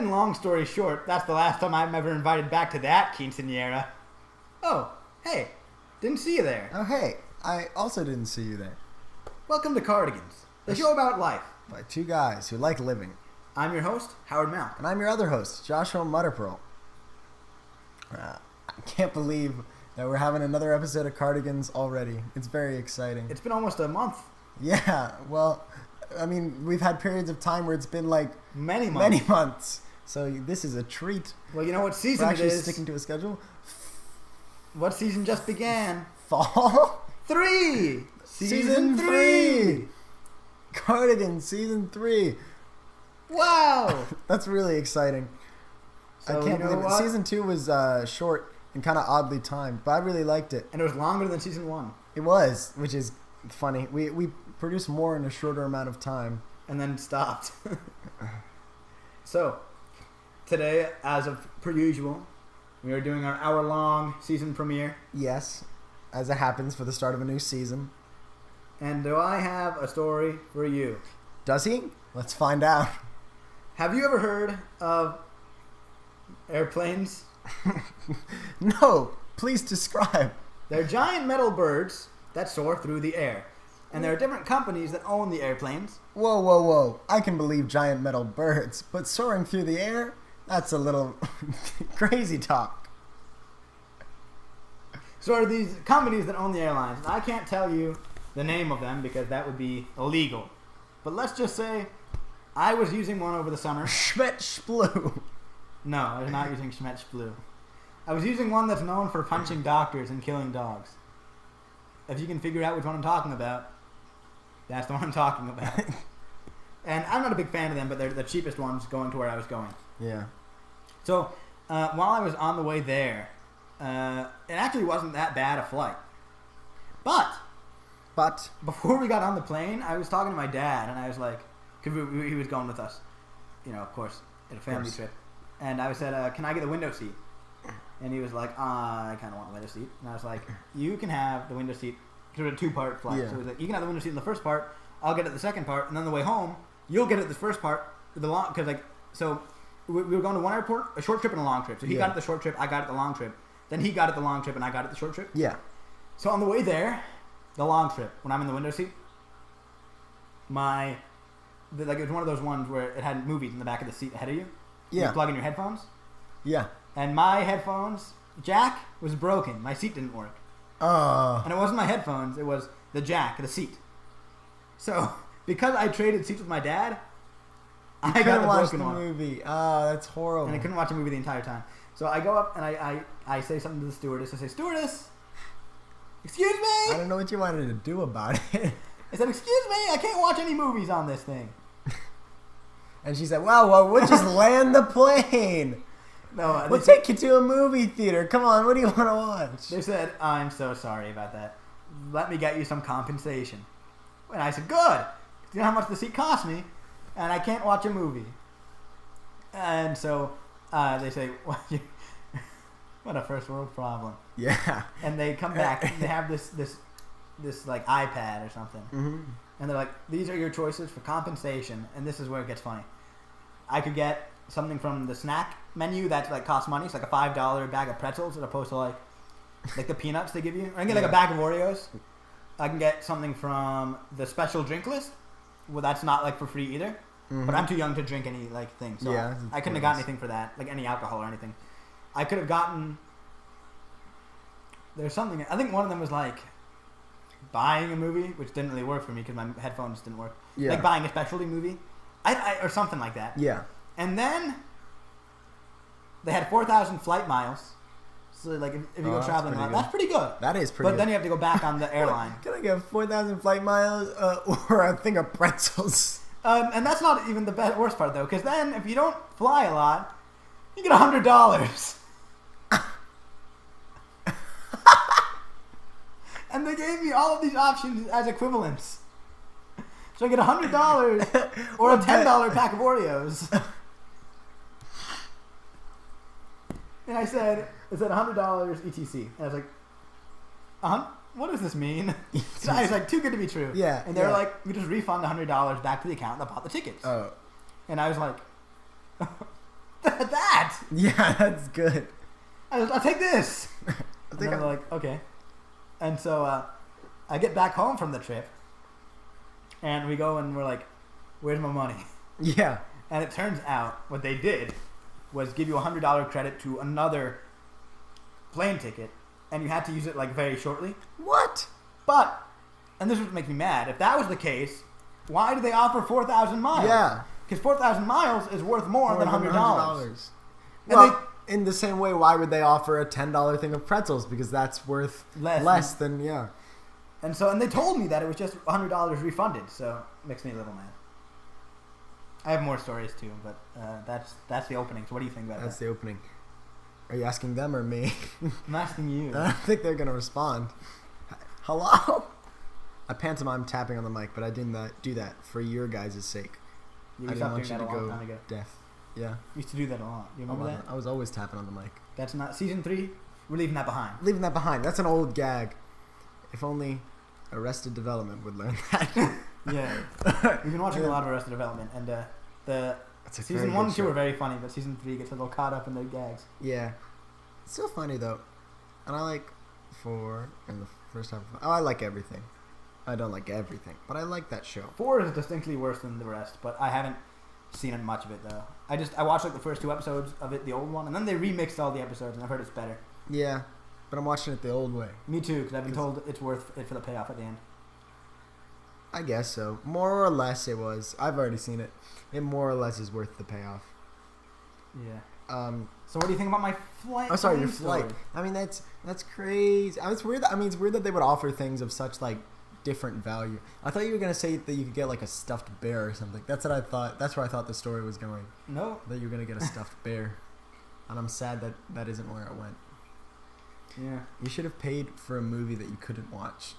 And long story short, that's the last time I'm ever invited back to that quinceañera. Oh, hey, didn't see you there. Oh, hey, I also didn't see you there. Welcome to Cardigans, the show about life. By two guys who like living. I'm your host, Howard Malk. And I'm your other host, Joshua Mutterpearl. I can't believe that we're having another episode of Cardigans already. It's very exciting. It's been almost a month. Yeah, well, I mean, we've had periods of time where it's been like Many months. So this is a treat. Well, you know what season We're it actually is. sticking to a schedule. What season just began? Fall 3! Season 3! Cardigans Season 3. Wow! That's really exciting. So, I can't you know believe it. what? Season 2 was short and kind of oddly timed, but I really liked it. And it was longer than season 1. It was, which is funny. We produced more in a shorter amount of time. And then stopped. So, today, as of per usual, we are doing our hour-long season premiere. Yes, as it happens for the start of a new season. And do I have a story for you? Does he? Let's find out. Have you ever heard of airplanes? No, please describe. They're giant metal birds that soar through the air. And there are different companies that own the airplanes. Whoa. I can believe giant metal birds, but soaring through the air? That's a little crazy talk. So are these companies that own the airlines. And I can't tell you the name of them because that would be illegal. But let's just say I was using one over the summer. Schmetschblue. No, I was not using Schmetschblue. I was using one that's known for punching doctors and killing dogs. If you can figure out which one I'm talking about, that's the one I'm talking about. And I'm not a big fan of them, but they're the cheapest ones going to where I was going. Yeah. So while I was on the way there, it actually wasn't that bad a flight. But before we got on the plane, I was talking to my dad, and I was like, because he was going with us, you know, of course, in a family trip. And I said, can I get the window seat? And he was like, I kind of want the window seat. And I was like, you can have the window seat. Because it was a two-part flight. Yeah. So he was like, you can have the window seat in the first part, I'll get it the second part, and then on the way home, you'll get it the first part. Because so we were going to one airport, a short trip and a long trip. So he got it the short trip, I got it the long trip. Then he got it the long trip, and I got it the short trip. Yeah. So on the way there, the long trip, when I'm in the window seat, it was one of those ones where it had movies in the back of the seat ahead of you. Yeah. You plug in your headphones. Yeah. And my headphones jack was broken. My seat didn't work. And it wasn't my headphones. It was the jack, the seat. So because I traded seats with my dad, I got the broken one. Movie. Oh, that's horrible. And I couldn't watch the movie the entire time. So I go up and I say something to the stewardess. I say, "Stewardess, excuse me." I don't know what you wanted to do about it. I said, "Excuse me, I can't watch any movies on this thing." And she said, well, we'll just land the plane. No, we'll take you to a movie theater. Come on, what do you want to watch? They said, "I'm so sorry about that. Let me get you some compensation." And I said, "Good. You know how much the seat cost me, and I can't watch a movie." And so they say, "What a first world problem." Yeah. And they come back and they have this like iPad or something, and they're like, "These are your choices for compensation," and this is where it gets funny. I could get something from the snack menu that like costs money. It's like a $5 bag of pretzels as opposed to like the peanuts they give you. I can get like a bag of Oreos. I can get something from the special drink list. Well, that's not like for free either. But I'm too young to drink any like thing, so I couldn't have got anything for that, like any alcohol or anything. I could have gotten. There's something. I think one of them was like buying a movie, which didn't really work for me because my headphones didn't work. Yeah. Like buying a specialty movie, or something like that. Yeah. And then they had 4,000 flight miles. So like if you go traveling, that's pretty good. That is pretty good. But then you have to go back on the airline. Can I get 4,000 flight miles or a thing of pretzels? And that's not even the worst part though, because then if you don't fly a lot, you get $100. And they gave me all of these options as equivalents. So I get $100 or a $10 pack of Oreos. And I said $100 ETC. And I was like, what does this mean? So I was like, too good to be true. Yeah. And they were like, we just refund $100 back to the account that bought the tickets. Oh. And I was like, Yeah, that's good. I'll take this. I And think then they're like, okay. And so I get back home from the trip, and we go and we're like, where's my money? yeah. And it turns out what they did was give you a $100 credit to another plane ticket, and you had to use it like very shortly. What? But, and this is what makes me mad, if that was the case, why did they offer 4,000 miles? Yeah. Because 4,000 miles is worth more than $100. Well, in the same way, why would they offer a $10 thing of pretzels? Because that's worth less than, yeah. And they told me that it was just $100 refunded, so it makes me a little mad. I have more stories too, but that's the opening. So what do you think about that? That's the opening. Are you asking them or me? I'm asking you. I don't think they're going to respond. Hello? I pantomime tapping on the mic, but I didn't do that for your guys' sake. I didn't want you to go deaf. Yeah. Used to do that a lot. You remember that? I was always tapping on the mic. That's not season 3. We're leaving that behind. Leaving that behind. That's an old gag. If only Arrested Development would learn that. Yeah. We've been watching a lot of Arrested Development, and the season 1 and 2 are very funny, but season 3 gets a little caught up in their gags. Yeah. It's still funny though, and I like 4 and the first half. I like everything. I don't like everything, but I like that show. 4 is distinctly worse than the rest, but I haven't seen much of it though. I watched like the first 2 episodes of it, the old one, and then they remixed all the episodes, and I've heard it's better. Yeah, but I'm watching it the old way. Me too, because I've been told it's worth it for the payoff at the end. I guess so. More or less it was. I've already seen it. It more or less is worth the payoff. Yeah. So what do you think about my flight? Oh, sorry, your flight. I mean, that's crazy. It's weird. It's weird that they would offer things of such like different value. I thought you were gonna say that you could get like a stuffed bear or something. That's what I thought. That's where I thought the story was going. No. That you were gonna get a stuffed bear, and I'm sad that that isn't where it went. Yeah. You should have paid for a movie that you couldn't watch.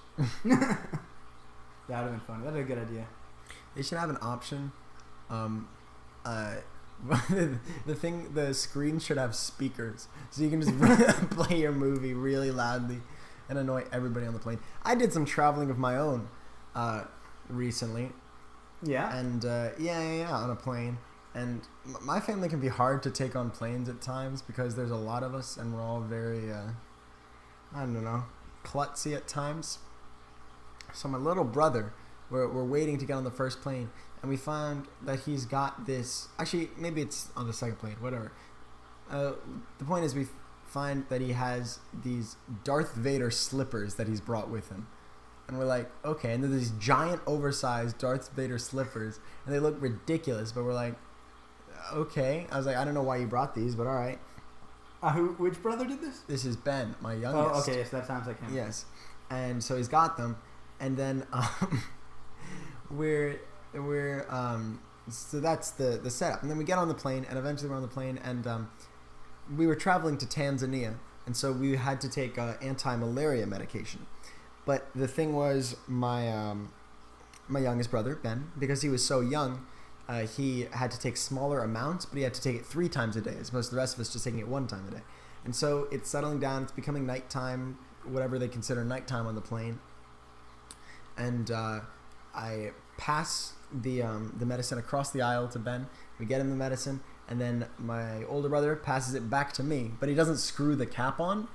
That would have been funny. That'd be a good idea. They should have an option. The screen should have speakers, so you can just play your movie really loudly and annoy everybody on the plane. I did some traveling of my own recently. Yeah. And on a plane. And my family can be hard to take on planes at times because there's a lot of us and we're all very, I don't know, klutzy at times. So my little brother, we're waiting to get on the first plane, and we found that he's got this. Actually, maybe it's on the second plane. Whatever. The point is, we find that he has these Darth Vader slippers that he's brought with him, and we're like, okay. And they're these giant, oversized Darth Vader slippers, and they look ridiculous. But we're like, okay. I was like, I don't know why you brought these, but all right. Which brother did this? This is Ben, my youngest. Oh, okay. So that sounds like him. Yes, and so he's got them. And then so that's the setup. And then we get on the plane, and eventually we're on the plane, and we were traveling to Tanzania, and so we had to take anti-malaria medication. But the thing was, my youngest brother Ben, because he was so young, he had to take smaller amounts, but he had to take it 3 times a day, as opposed to the rest of us just taking it 1 time a day. And so it's settling down. It's becoming nighttime, whatever they consider nighttime on the plane. And I pass the medicine across the aisle to Ben. We get him the medicine, and then my older brother passes it back to me, but he doesn't screw the cap on.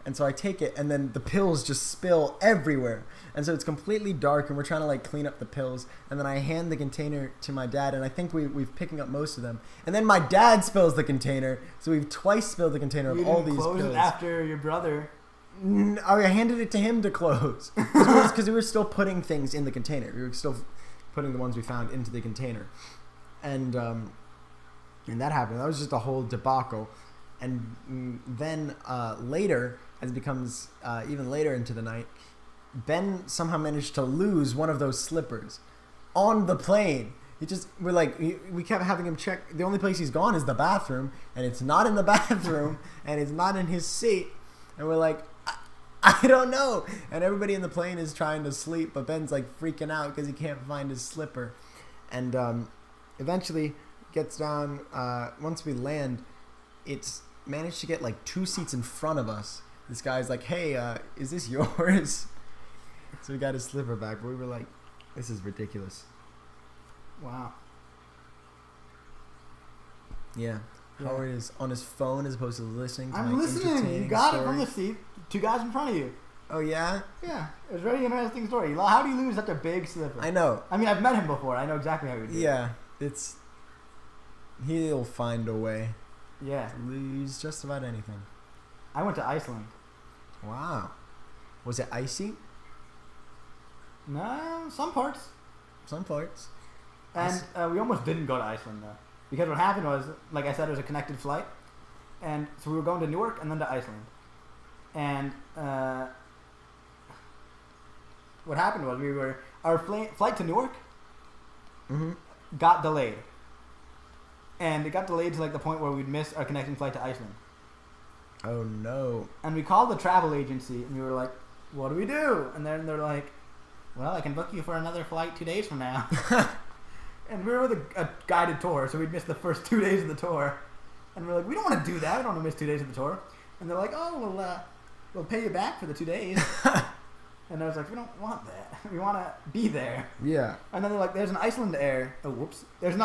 And so I take it, and then the pills just spill everywhere. And so it's completely dark, and we're trying to like clean up the pills. And then I hand the container to my dad, and I think we've picking up most of them. And then my dad spills the container, so we've twice spilled the container of all these pills. You didn't close it after your brother. I handed it to him to close because we were still putting things in the container. We were still putting the ones we found into the container, and that happened. That was just a whole debacle. And then later, as it becomes even later into the night, Ben somehow managed to lose one of those slippers on the plane. We kept having him check. The only place he's gone is the bathroom, and it's not in the bathroom, and it's not in his seat. And we're like, I don't know. And everybody in the plane is trying to sleep, but Ben's like freaking out because he can't find his slipper. And eventually gets down. Once we land, it's managed to get like 2 seats in front of us. This guy's like, hey, is this yours? So we got his slipper back, but we were like, this is ridiculous. Wow. Yeah. Howard is on his phone as opposed to listening to I'm my listening. You entertaining got story. it from the seat. 2 guys in front of you. Oh, yeah? Yeah. It was a very interesting story. How do you lose such a big slipper? I know. I mean, I've met him before. I know exactly how he would do it. Yeah. He'll find a way Yeah. to lose just about anything. I went to Iceland. Wow. Was it icy? No, some parts. Some parts. And we almost didn't go to Iceland, though. Because what happened was, like I said, it was a connected flight. And so we were going to Newark and then to Iceland. And what happened was our flight to Newark got delayed. And it got delayed to like the point where we'd miss our connecting flight to Iceland. Oh, no. And we called the travel agency and we were like, what do we do? And then they're like, well, I can book you for another flight 2 days from now. And we were with a guided tour, so we'd missed the first 2 days of the tour. And we're like, we don't want to do that. We don't want to miss 2 days of the tour. And they're like, oh, we'll pay you back for the 2 days. And I was like, we don't want that. We want to be there. Yeah. And then they're like, there's an Iceland Air. Oh, whoops. There's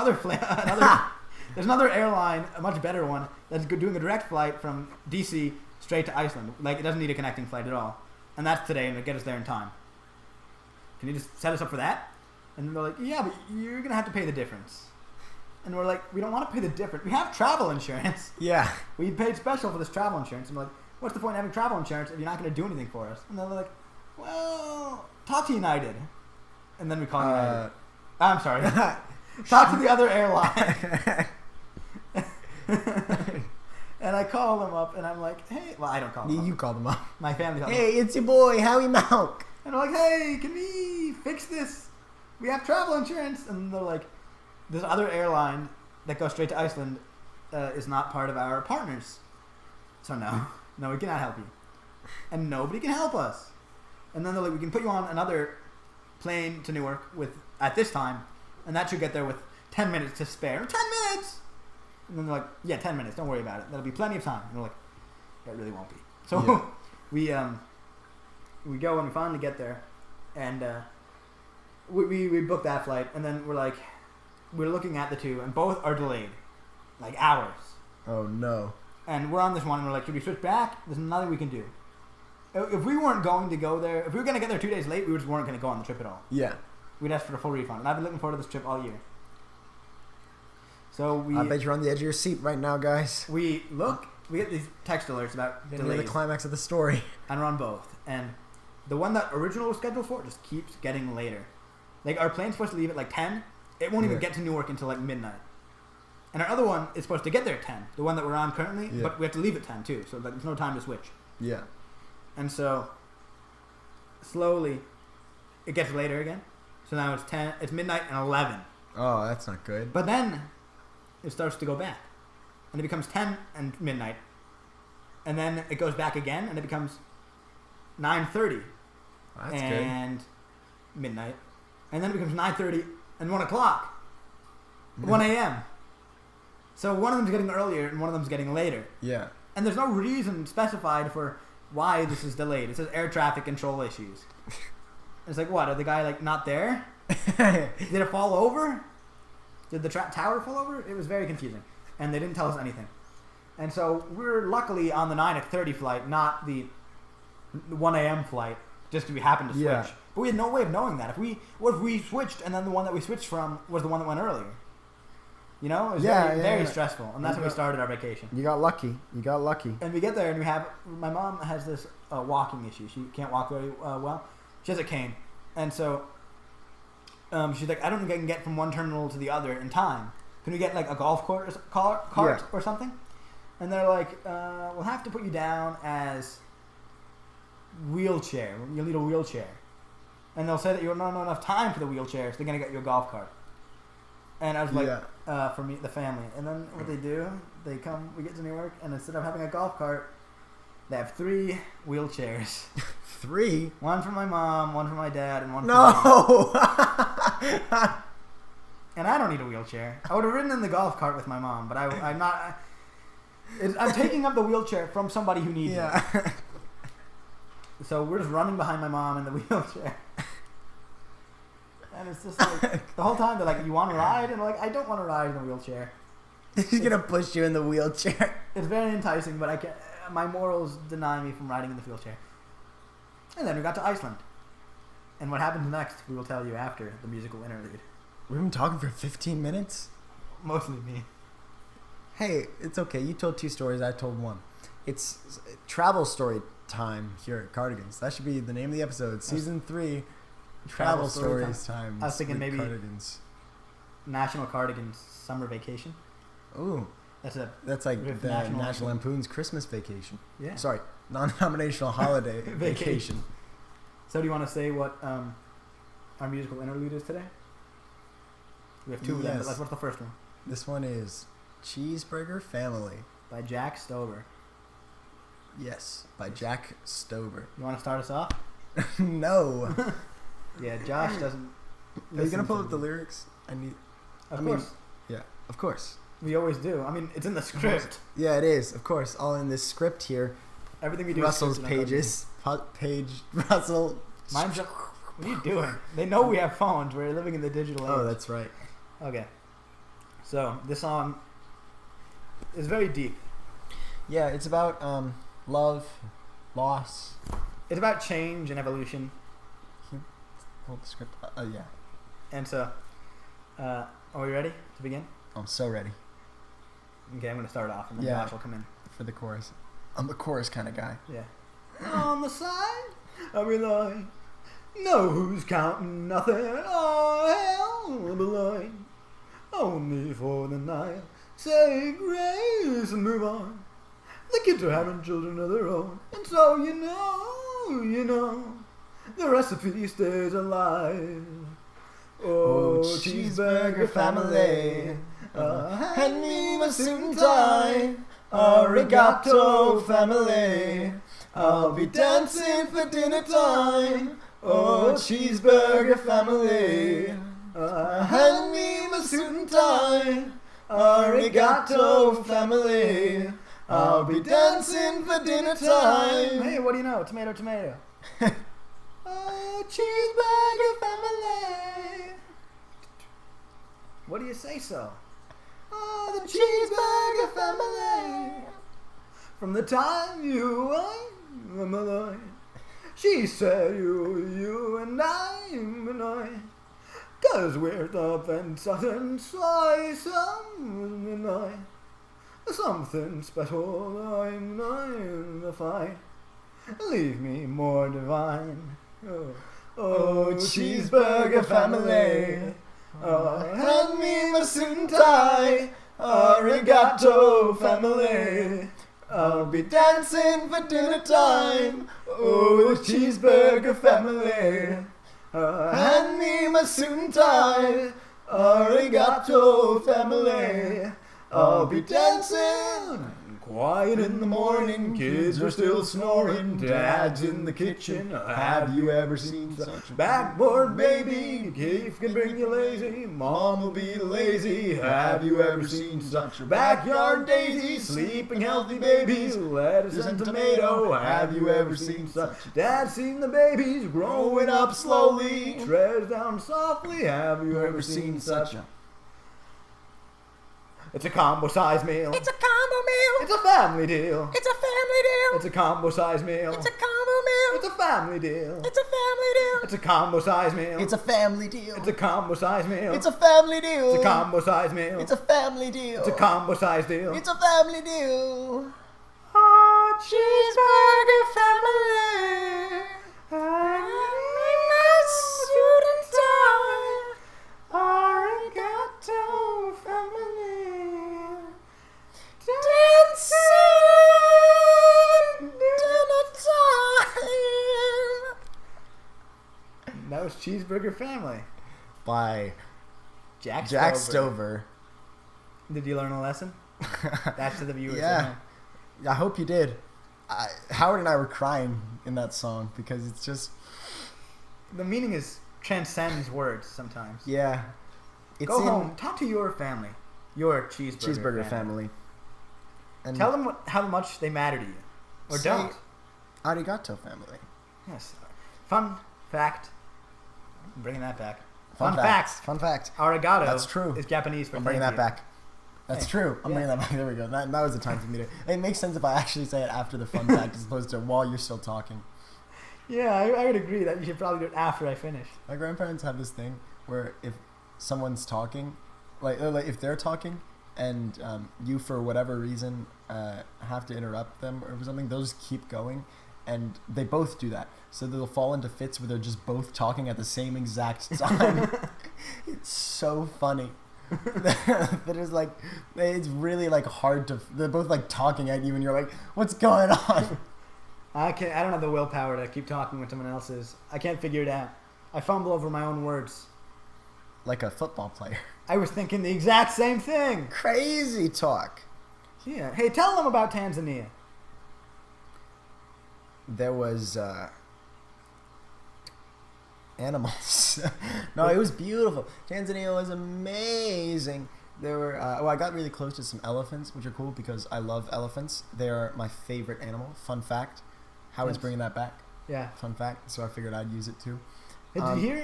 there's another airline, a much better one, that's doing a direct flight from DC straight to Iceland. Like, it doesn't need a connecting flight at all. And that's today, and it'll get us there in time. Can you just set us up for that? And they're like, yeah, but you're going to have to pay the difference. And we're like, we don't want to pay the difference. We have travel insurance. Yeah. We paid special for this travel insurance. And we're like, what's the point of having travel insurance if you're not going to do anything for us? And they're like, well, talk to United. And then we call United. I'm sorry. Talk to the other airline. And I call them up, and I'm like, hey. Well, I don't call them up. You call them up. My family calls them Hey, it's your boy, Howie Malk. And they're like, hey, can we fix this? We have travel insurance. And they're like, this other airline that goes straight to Iceland is not part of our partners. So no, we cannot help you. And nobody can help us. And then they're like, we can put you on another plane to Newark at this time, and that should get there with 10 minutes to spare. 10 minutes! And then they're like, yeah, 10 minutes, don't worry about it. That'll be plenty of time. And we're like, that really won't be. So yeah. we go and we finally get there, and we booked that flight, and then we're looking at the two, and both are delayed, like hours. Oh, no. And we're on this one, and we're like, should we switch back? There's nothing we can do. If we weren't going to go there, if we were going to get there 2 days late, we just weren't going to go on the trip at all. Yeah. We'd ask for a full refund. And I've been looking forward to this trip all year. So I bet you're on the edge of your seat right now, guys. we get these text alerts about Near delays. the climax of the story. And we're on both. And the one that original was scheduled for just keeps getting later. Like, our plane's supposed to leave at like 10. It won't even get to Newark until like midnight. And our other one is supposed to get there at 10. The one that we're on currently. Yeah. But we have to leave at 10 too. So there's no time to switch. Yeah. And so, slowly, it gets later again. So now it's midnight and 11. Oh, that's not good. But then, it starts to go back. And it becomes 10 and midnight. And then it goes back again, and it becomes 9:30 That's and midnight. And then it becomes 9:30 and 1 o'clock. 1 a.m. So one of them's getting earlier, and one of them's getting later. good. Yeah. And there's no reason specified for why this is delayed. It says air traffic control issues. It's like, what? Are the guy like not there? Did it fall over? Did the tower fall over? It was very confusing, and they didn't tell us anything. And so we're luckily on the 9:30 flight, not the 1 a.m. flight, just because we happened to switch. Yeah. But we had no way of knowing that. What if we switched, and then the one that we switched from was the one that went earlier? You know, it was very stressful, and that's when we started our vacation. You got lucky. And we get there, and my mom has this walking issue. She can't walk very well. She has a cane. And so she's like, I don't think I can get from one terminal to the other in time. Can we get like a golf cart or something? And they're like, we'll have to put you down as wheelchair. You'll need a wheelchair. And they'll say that you don't have enough time for the wheelchair, so they're going to get you a golf cart. And I was like, for me, the family. And then what they do, we get to Newark, and instead of having a golf cart, they have 3 wheelchairs. 3? One for my mom, one for my dad, and one for me. And I don't need a wheelchair. I would have ridden in the golf cart with my mom, but I'm not. I'm taking up the wheelchair from somebody who needs it. So we're just running behind my mom in the wheelchair. And it's just like, the whole time they're like, you want to ride? And I'm like, I don't want to ride in a wheelchair. He's gonna push you in the wheelchair. It's very enticing, but I can't. My morals deny me from riding in the wheelchair. And then we got to Iceland. And what happens next, we will tell you after the musical interlude. We've been talking for 15 minutes? Mostly me. Hey, it's okay. You told 2 stories, I told 1. It's travel story time here at Cardigans. That should be the name of the episode. Season 3, travel stories time. I was thinking maybe Cardigans. National Cardigans Summer Vacation. Ooh. That's like the National Lampoon's Christmas Vacation. Yeah. Sorry, non-denominational holiday vacation. So do you want to say what our musical interlude is today? We have 2 of them, but what's the first one? This one is Cheeseburger Family. By Jack Stauber. Yes, by Jack Stauber. You want to start us off? No. Yeah, Josh doesn't. Are you going to pull up the lyrics? Of course. Yeah, of course. We always do. I mean, it's in the script. Yeah, it is. Of course. All in this script here. Everything we do Russell's is pages. Russell. Mine's what are you doing? They know we have phones. We're living in the digital age. Oh, that's right. Okay. So, this song is very deep. Yeah, it's about love, loss. It's about change and evolution. Hold the script. Yeah. And so, are we ready to begin? I'm so ready. Okay, I'm going to start off and then Josh will come in. For the chorus. I'm the chorus kind of guy. Yeah. On the side, I rely. No who's counting nothing. Oh, hell below. Only for the night. Say grace and move on. The kids are having children of their own. And so you know, the recipe stays alive. Oh, Cheeseburger Family. Hand me my suit and tie. Arigato Family. I'll be dancing for dinner time. Oh, Cheeseburger Family. Hand me my suit and tie. Arigato Family. I'll be dancing for dinner time. Hey, what do you know? Tomato, tomato. Oh, Cheeseburger Family. What do you say so? Oh, the Cheeseburger Family. From the time you were mine, she said you and I'm and I. 'Cause we're up and southern slice and I. Something special I'm to find. Leave me more divine. Oh, Cheeseburger Family. Hand me my suit and tie. Arigato Family. I'll be dancing for dinner time. Oh, the Cheeseburger Family. Hand me my suit and tie. Arigato Family. I'll be dancing. Quiet in the morning, kids are still snoring. Dad's in the kitchen. Have you ever seen such a backboard baby? Keith can bring you lazy. Mom will be lazy. Have you ever seen such a backyard daisy? Sleeping healthy babies, lettuce and tomato. Have you ever seen such? Dad's seen the babies growing up slowly. Treads down softly. Have you ever seen such a? It's a combo size meal. It's a combo meal. It's a family deal. It's a family deal. It's a combo size meal. It's a combo meal. It's a family deal. It's a family deal. It's a combo size meal. It's a family deal. It's a combo size meal. It's a family deal. It's a combo size meal. It's a family deal. It's a combo size deal. It's a family deal. Oh, Cheeseburger Family. I my suit and tie. Arigato Family. Dancing dinner time. That was Cheeseburger Family By Jack Stauber. Did you learn a lesson? That's to the viewers. Yeah. I hope you did. Howard and I were crying in that song because it's just... The meaning transcends words sometimes. Yeah. Go home. Talk to your family. Your Cheeseburger family. And tell them how much they matter to you. Or don't. Arigato Family. Yes. Fun fact. I'm bringing that back. Fun fact. Arigato. That's true. Is Japanese for I'm bringing thank that you. back. That's true. I'm bringing that back. There we go. That was the time for me to... It makes sense if I actually say it after the fun fact as opposed to while you're still talking. Yeah, I would agree that you should probably do it after I finish. My grandparents have this thing where if someone's talking, like if they're talking and you for whatever reason have to interrupt them or something, they'll just keep going, and they both do that. So they'll fall into fits where they're just both talking at the same exact time. It's so funny. That is like, it's really like hard to. They're both like talking at you, and you're like, "What's going on?" I don't have the willpower to keep talking when someone else is. I can't figure it out. I fumble over my own words. Like a football player. I was thinking the exact same thing. Crazy talk. Yeah. Hey, tell them about Tanzania. There was animals. No, it was beautiful. Tanzania was amazing. There were. I got really close to some elephants, which are cool because I love elephants. They are my favorite animal. Fun fact. Howard's bringing that back. Yeah. Fun fact. So I figured I'd use it too. Did you hear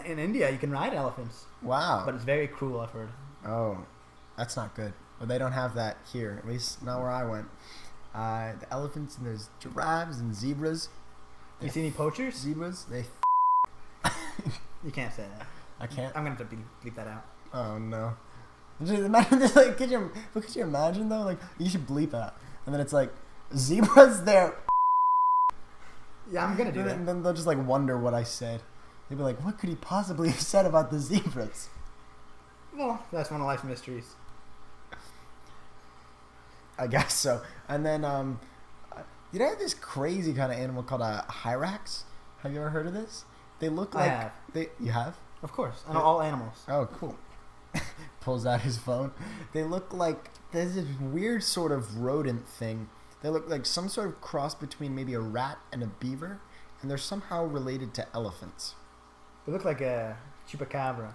in India you can ride elephants? Wow. But it's very cruel, I've heard. Oh, that's not good. Well, they don't have that here. At least not where I went. The elephants, and there's giraffes and zebras. You see any poachers? Zebras, they. You can't say that. I can't. I'm gonna have to bleep that out. Oh no. Just imagine this, like, could you imagine though? Like, you should bleep out, and then it's like zebras there. Yeah, I'm gonna do that. And then they'll just like wonder what I said. They'd be like, "What could he possibly have said about the zebras?" Well, that's one of life's mysteries. I guess so. And then, you know, this crazy kind of animal called a hyrax. Have you ever heard of this? They look like... I have. You have? Of course. I know all animals. Oh, cool. Pulls out his phone. They look like... There's this weird sort of rodent thing. They look like some sort of cross between maybe a rat and a beaver. And they're somehow related to elephants. They look like a chupacabra.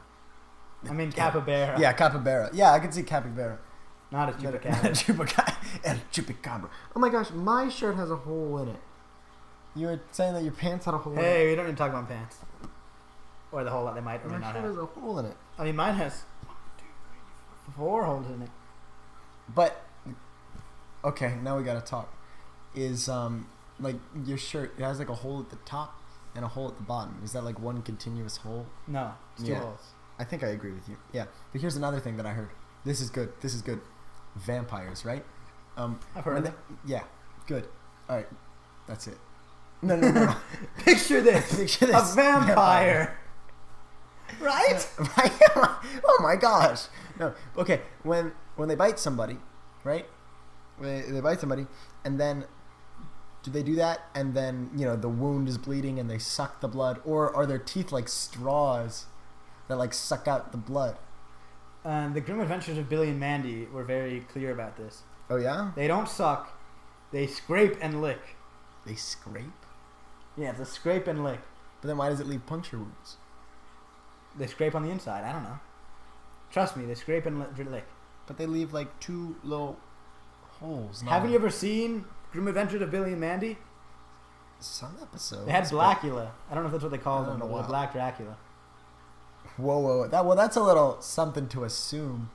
I mean, capybara. Yeah, capybara. Yeah, I can see capybara. Not a chupacabra. El chupacabra. Oh my gosh, my shirt has a hole in it. You were saying that your pants had a hole in it. Hey, we don't need to talk about pants. Or the hole that they might or may not My shirt have. has a hole in it. I mean, mine has 4 holes in it. But, okay, now we gotta talk. Is, like, your shirt, it has like a hole at the top and a hole at the bottom. Is that like one continuous hole? No, it's 2 holes. I think I agree with you. Yeah. But here's another thing that I heard. This is good. Vampires, right? I've heard of that. Yeah. Good. All right. That's it. No. Picture this. Picture this. A vampire. Right? Right? Oh my gosh. No. Okay. When they bite somebody, right? They bite somebody, and then do they do that? And then, you know, the wound is bleeding and they suck the blood, or are their teeth like straws that like suck out the blood? The Grim Adventures of Billy and Mandy were very clear about this. Oh yeah? They don't suck. They scrape and lick. They scrape? Yeah, it's a scrape and lick. But then why does it leave puncture wounds? They scrape on the inside. I don't know. Trust me, they scrape and lick. But they leave like 2 little holes. Haven't you ever seen Grim Adventures of Billy and Mandy? Some episodes. They had Blackula. I don't know if that's what they called him, but wow. the Black Dracula. Whoa. That's a little something to assume.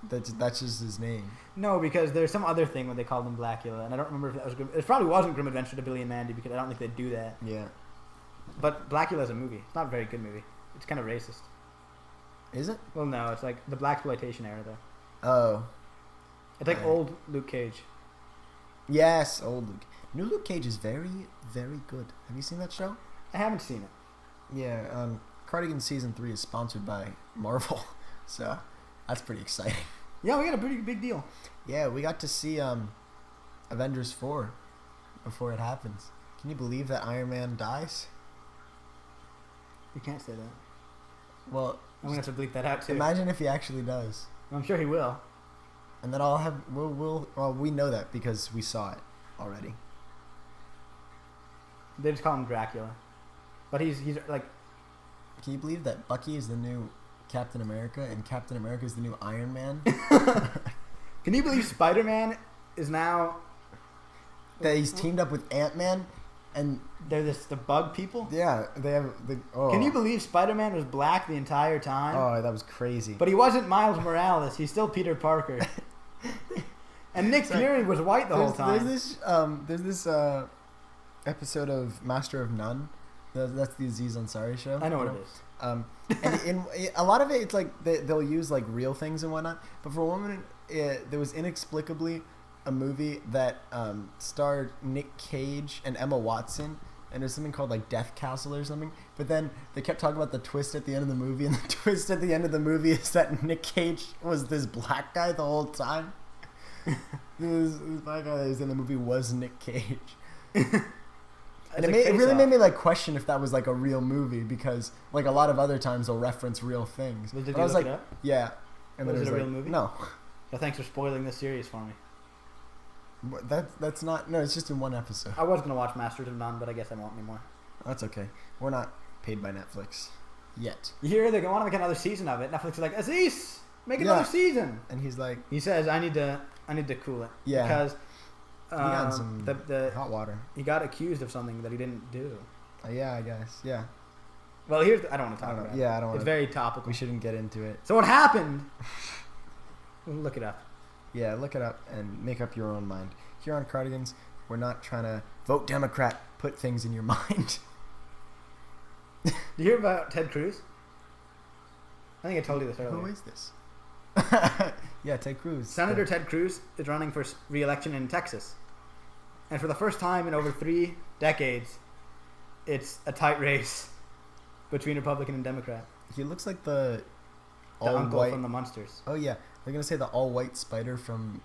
That's just his name. No, because there's some other thing when they called him Blackula, and I don't remember if that was It probably wasn't Grim Adventures of Billy and Mandy, because I don't think they'd do that. Yeah. But Blackula's a movie. It's not a very good movie. It's kind of racist. Is it? Well, no, it's like the blaxploitation era, though. Oh. It's like old Luke Cage. Yes, old Luke. New Luke Cage is very, very good. Have you seen that show? I haven't seen it. Yeah, Cardigans season 3 is sponsored by Marvel, so that's pretty exciting. Yeah, we got a pretty big deal. Yeah, we got to see Avengers 4 before it happens. Can you believe that Iron Man dies? You can't say that. Well, I'm gonna have to bleep that out too. Imagine if he actually does. I'm sure he will. And then we know that because we saw it already. They just call him Dracula, but he's like. Can you believe that Bucky is the new Captain America and Captain America is the new Iron Man? Can you believe Spider-Man is now that he's teamed up with Ant-Man And they're the bug people. yeah, they have the. Oh. Can you believe Spider-Man was black the entire time? Oh, that was crazy. But he wasn't Miles Morales. He's still Peter Parker. And Nick Fury was white the whole time. There's this episode of Master of None. That's the Aziz Ansari show. I know what it is. And in a lot of it, it's like they'll use like real things and whatnot. But for a woman, there was inexplicably a movie that starred Nick Cage and Emma Watson, and there's something called like Death Castle or something. But then they kept talking about the twist at the end of the movie, and the twist at the end of the movie is that Nick Cage was this black guy the whole time. This black guy that was in the movie was Nick Cage. And it really made me like question if that was like a real movie, because like a lot of other times they'll reference real things. Did you I was look like, it up? yeah. And Was then it a like, real movie? No. So thanks for spoiling this series for me. That's not. No, it's just in one episode. I was gonna watch Masters of None, but I guess I won't anymore. That's okay. We're not paid by Netflix yet. You hear they want to make another season of it. Netflix is like, Aziz, make another season. And he's like, he says, I need to cool it. Yeah. Because he got some the hot water. He got accused of something that he didn't do. Yeah, I guess. Yeah. Well, I don't want to talk about it. Yeah, I don't want to. It's very topical. We shouldn't get into it. So what happened? Look it up. Yeah, look it up and make up your own mind. Here on Cardigans, we're not trying to vote Democrat, put things in your mind. Did you hear about Ted Cruz? I think I told you this earlier. Who is this? Yeah, Ted Cruz. Senator Ted Cruz is running for re-election in Texas. And for the first time in over 3 decades, it's a tight race between Republican and Democrat. He looks like the uncle all-white from the Munsters. Oh yeah, they're gonna say the all-white spider from.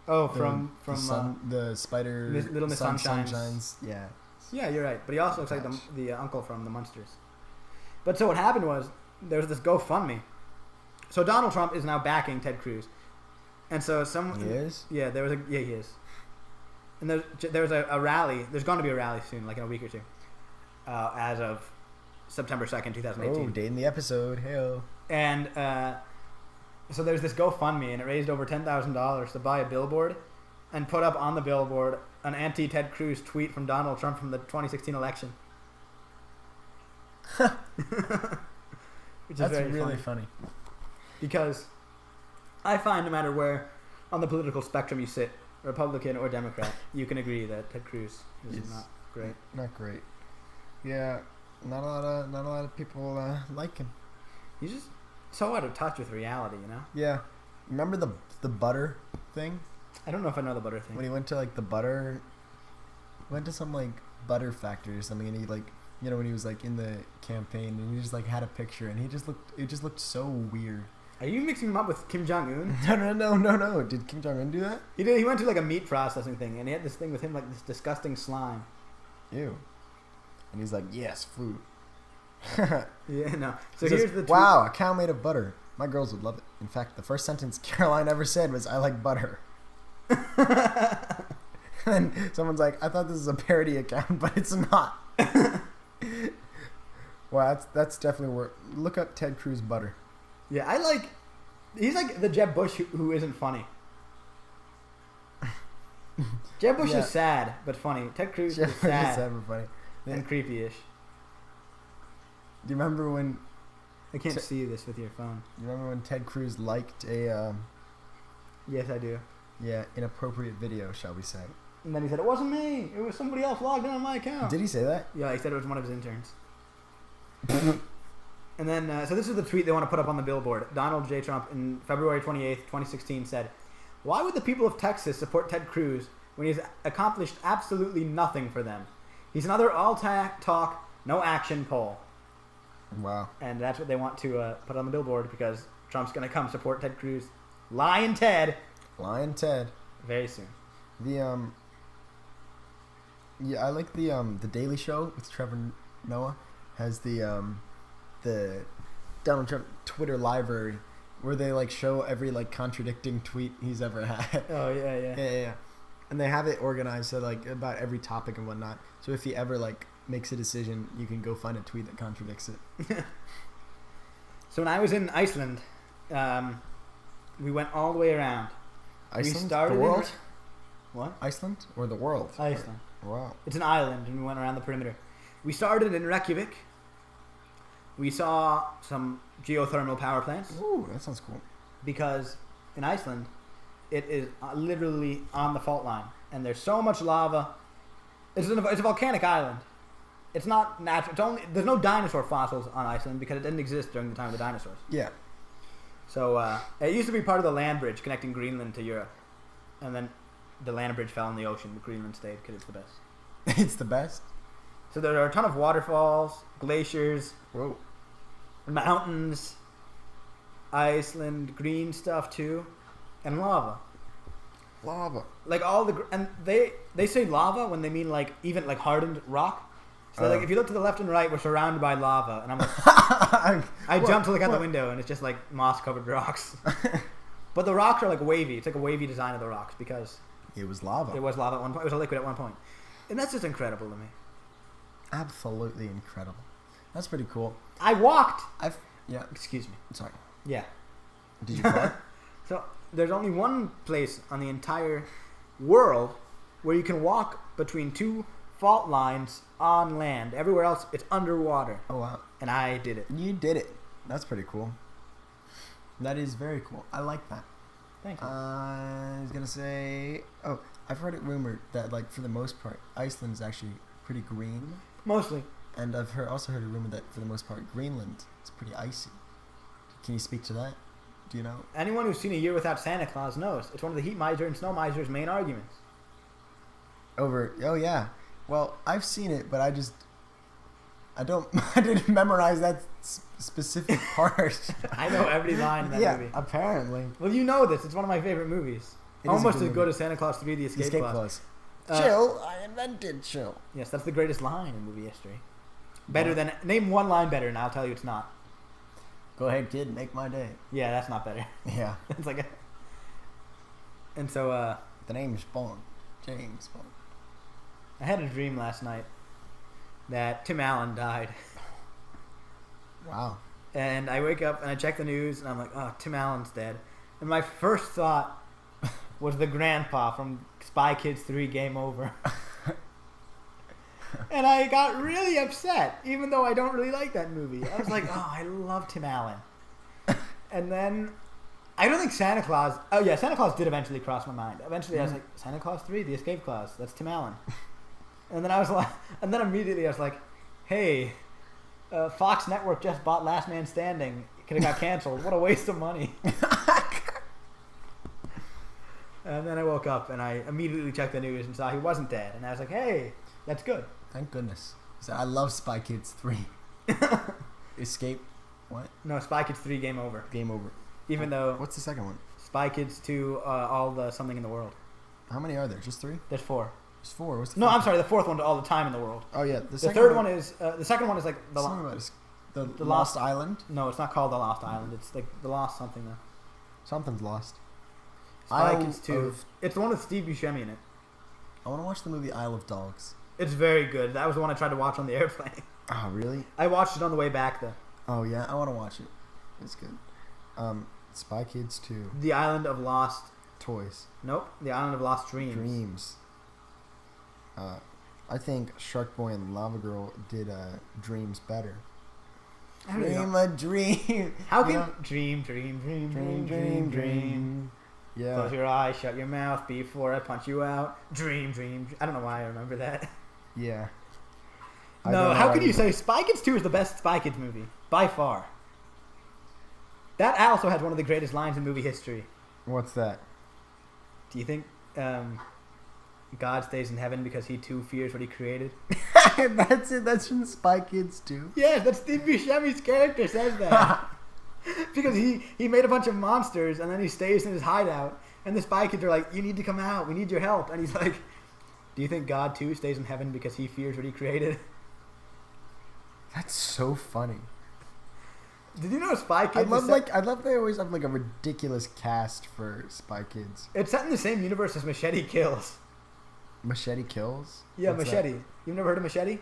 Oh, the, from the spider. Little Miss Sunshines. Yeah. Yeah, you're right. But he also looks like the uncle from the Munsters. But so what happened was there was this GoFundMe. So Donald Trump is now backing Ted Cruz, and so He is? Yeah, he is. And there's a rally. There's going to be a rally soon, like in a week or two, as of September 2nd, 2018. Oh, date in the episode. Hey-o. And so there's this GoFundMe, and it raised over $10,000 to buy a billboard and put up on the billboard an anti-Ted Cruz tweet from Donald Trump from the 2016 election. Which That's is very really funny. Because I find no matter where on the political spectrum you sit, Republican or Democrat, you can agree that Ted Cruz is not great. Not great. Yeah, not a lot of people like him. He's just so out of touch with reality, you know? Yeah. Remember the butter thing? I don't know if I know the butter thing. When he went to like went to some like butter factory or something, and he like, you know, when he was like in the campaign, and he just like had a picture, and it just looked so weird. Are you mixing him up with Kim Jong-un? No. Did Kim Jong-un do that? He did. He went to like a meat processing thing, and he had this thing with him, like this disgusting slime. Ew. And he's like, yes, food. Yeah, no. So He here's says, the tweet. wow, a cow made of butter. My girls would love it. In fact, the first sentence Caroline ever said was, I like butter. And someone's like, I thought this was a parody account, but it's not. Well, that's definitely where. Look up Ted Cruz butter. Yeah, he's like the Jeb Bush who isn't funny. Jeb Bush is sad but funny. Ted Cruz is sad but funny. and creepy-ish. Do you remember when? I can't see this with your phone. You remember when Ted Cruz liked a? Yes, I do. Yeah, inappropriate video, shall we say? And then he said, "It wasn't me. It was somebody else logged in on my account." Did he say that? Yeah, he said it was one of his interns. And then, so this is the tweet they want to put up on the billboard. Donald J. Trump, in February 28th, 2016, said, "Why would the people of Texas support Ted Cruz when he's accomplished absolutely nothing for them? He's another all-talk, no-action poll." Wow. And that's what they want to put on the billboard, because Trump's going to come support Ted Cruz. Lion Ted. Very soon. Yeah, I like the Daily Show with Trevor Noah has the Donald Trump Twitter library where they like show every like contradicting tweet he's ever had. Oh yeah. Yeah. And they have it organized so like about every topic and whatnot. So if he ever like makes a decision, you can go find a tweet that contradicts it. So when I was in Iceland, we went all the way around. Iceland? We started the world? What? Iceland or the world? Iceland. Wow. It's an island, and we went around the perimeter. We started in Reykjavik. We saw some geothermal power plants. Ooh, that sounds cool. Because in Iceland, it is literally on the fault line, and there's so much lava. It's a volcanic island. It's not natural. There's no dinosaur fossils on Iceland because it didn't exist during the time of the dinosaurs. Yeah. So it used to be part of the land bridge connecting Greenland to Europe, and then the land bridge fell in the ocean, but Greenland stayed because it's the best. It's the best. So there are a ton of waterfalls, glaciers, Whoa. mountains, Iceland, green stuff too, and lava. Lava. Like and they say lava when they mean like even like hardened rock. So like if you look to the left and right, we're surrounded by lava, and I'm like, I jump to look out the window, and it's just like moss covered rocks. But the rocks are like wavy. It's like a wavy design of the rocks because it was lava. It was lava at one point. It was a liquid at one point, and that's just incredible to me. Absolutely incredible. That's pretty cool. I walked. Yeah. Excuse me. Sorry. Yeah. Did you fly? So there's only one place on the entire world where you can walk between two fault lines on land. Everywhere else, it's underwater. Oh, wow. And I did it. You did it. That's pretty cool. That is very cool. I like that. Thank you. I was going to say... Oh, I've heard it rumored that, like, for the most part, Iceland is actually pretty green. Mostly. And I've also heard a rumor that, for the most part, Greenland is pretty icy. Can you speak to that? Do you know? Anyone who's seen A Year Without Santa Claus knows. It's one of the heat miser and snow miser's main arguments. Oh, yeah. Well, I've seen it, but I didn't memorize that specific part. I know every line in that movie. Yeah, apparently. Well, you know this. It's one of my favorite movies. Almost as good as Santa Claus 3, The Escape Clause. Chill, I invented chill. Yes, that's the greatest line in movie history. Better than... Name one line better, and I'll tell you it's not. Go ahead, kid. Make my day. Yeah, that's not better. Yeah. It's like And so, the name's Bond. James Bond. I had a dream last night that Tim Allen died. Wow. And I wake up and I check the news and I'm like, oh, Tim Allen's dead. And my first thought was the grandpa from Spy Kids 3 Game Over. And I got really upset, even though I don't really like that movie. I was like, oh, I love Tim Allen. And then, I don't think Santa Claus... Oh, yeah, Santa Claus did eventually cross my mind. Eventually, I was like, Santa Claus 3, The Escape Clause. That's Tim Allen. And then I was like... And then immediately I was like, hey, Fox Network just bought Last Man Standing. It could have got canceled. What a waste of money. And then I woke up and I immediately checked the news and saw he wasn't dead. And I was like, hey, that's good. Thank goodness. So I love Spy Kids 3. Escape. What? No, Spy Kids 3 Game Over. Game Over. Even though... What's the second one? Spy Kids 2 All the Something in the World. How many are there? Just 3? There's 4. There's 4. What's the No, I'm sorry. The fourth one to All the Time in the World. Oh, yeah. The third one is... the second one is like... The Lost Island? No, it's not called The Lost Island. It's like The Lost something though. Something's lost. Spy Kids 2. It's the one with Steve Buscemi in it. I want to watch the movie Isle of Dogs. It's very good. That was the one I tried to watch on the airplane. Oh, really? I watched it on the way back though. Oh, yeah? I want to watch it. It's good. Spy Kids 2. The Island of Lost... Toys. Nope. The Island of Lost Dreams. Dreams. I think Shark Boy and Lava Girl did Dreams better. Dream a dream. How can... Dream. Yeah. Close your eyes, shut your mouth before I punch you out. Dream. I don't know why I remember that. Yeah. No, how could you say Spy Kids 2 is the best Spy Kids movie? By far. That also has one of the greatest lines in movie history. What's that? Do you think God stays in heaven because he too fears what he created? That's it. That's from Spy Kids 2. Yes, that's Steve Buscemi's character says that. Because he made a bunch of monsters and then he stays in his hideout and the Spy Kids are like, you need to come out, we need your help. And he's like, do you think God too stays in heaven because he fears what he created? That's so funny. Did you know Spy Kids? I love they always have like a ridiculous cast for Spy Kids. It's set in the same universe as Machete Kills. Machete Kills? Yeah, What's Machete. That? You've never heard of Machete?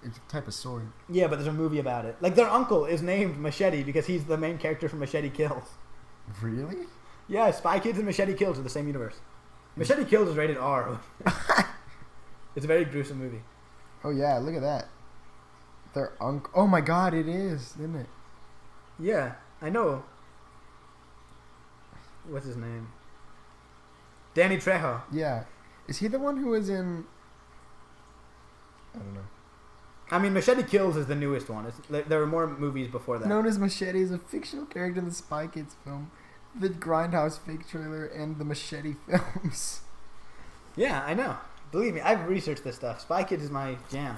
It's a type of sword. Yeah, but there's a movie about it. Like their uncle is named Machete because he's the main character from Machete Kills. Really? Yeah, Spy Kids and Machete Kills are the same universe. Machete Kills is rated R. It's a very gruesome movie. Oh yeah, look at that. Their uncle. Oh my God, it is, isn't it? Yeah, I know. What's his name? Danny Trejo. Yeah. Is he the one who was in? I don't know. I mean, Machete Kills is the newest one. There were more movies before that. Known as Machete is a fictional character in the Spy Kids film, the Grindhouse fake trailer, and the Machete films. Yeah, I know. Believe me, I've researched this stuff. Spy Kids is my jam.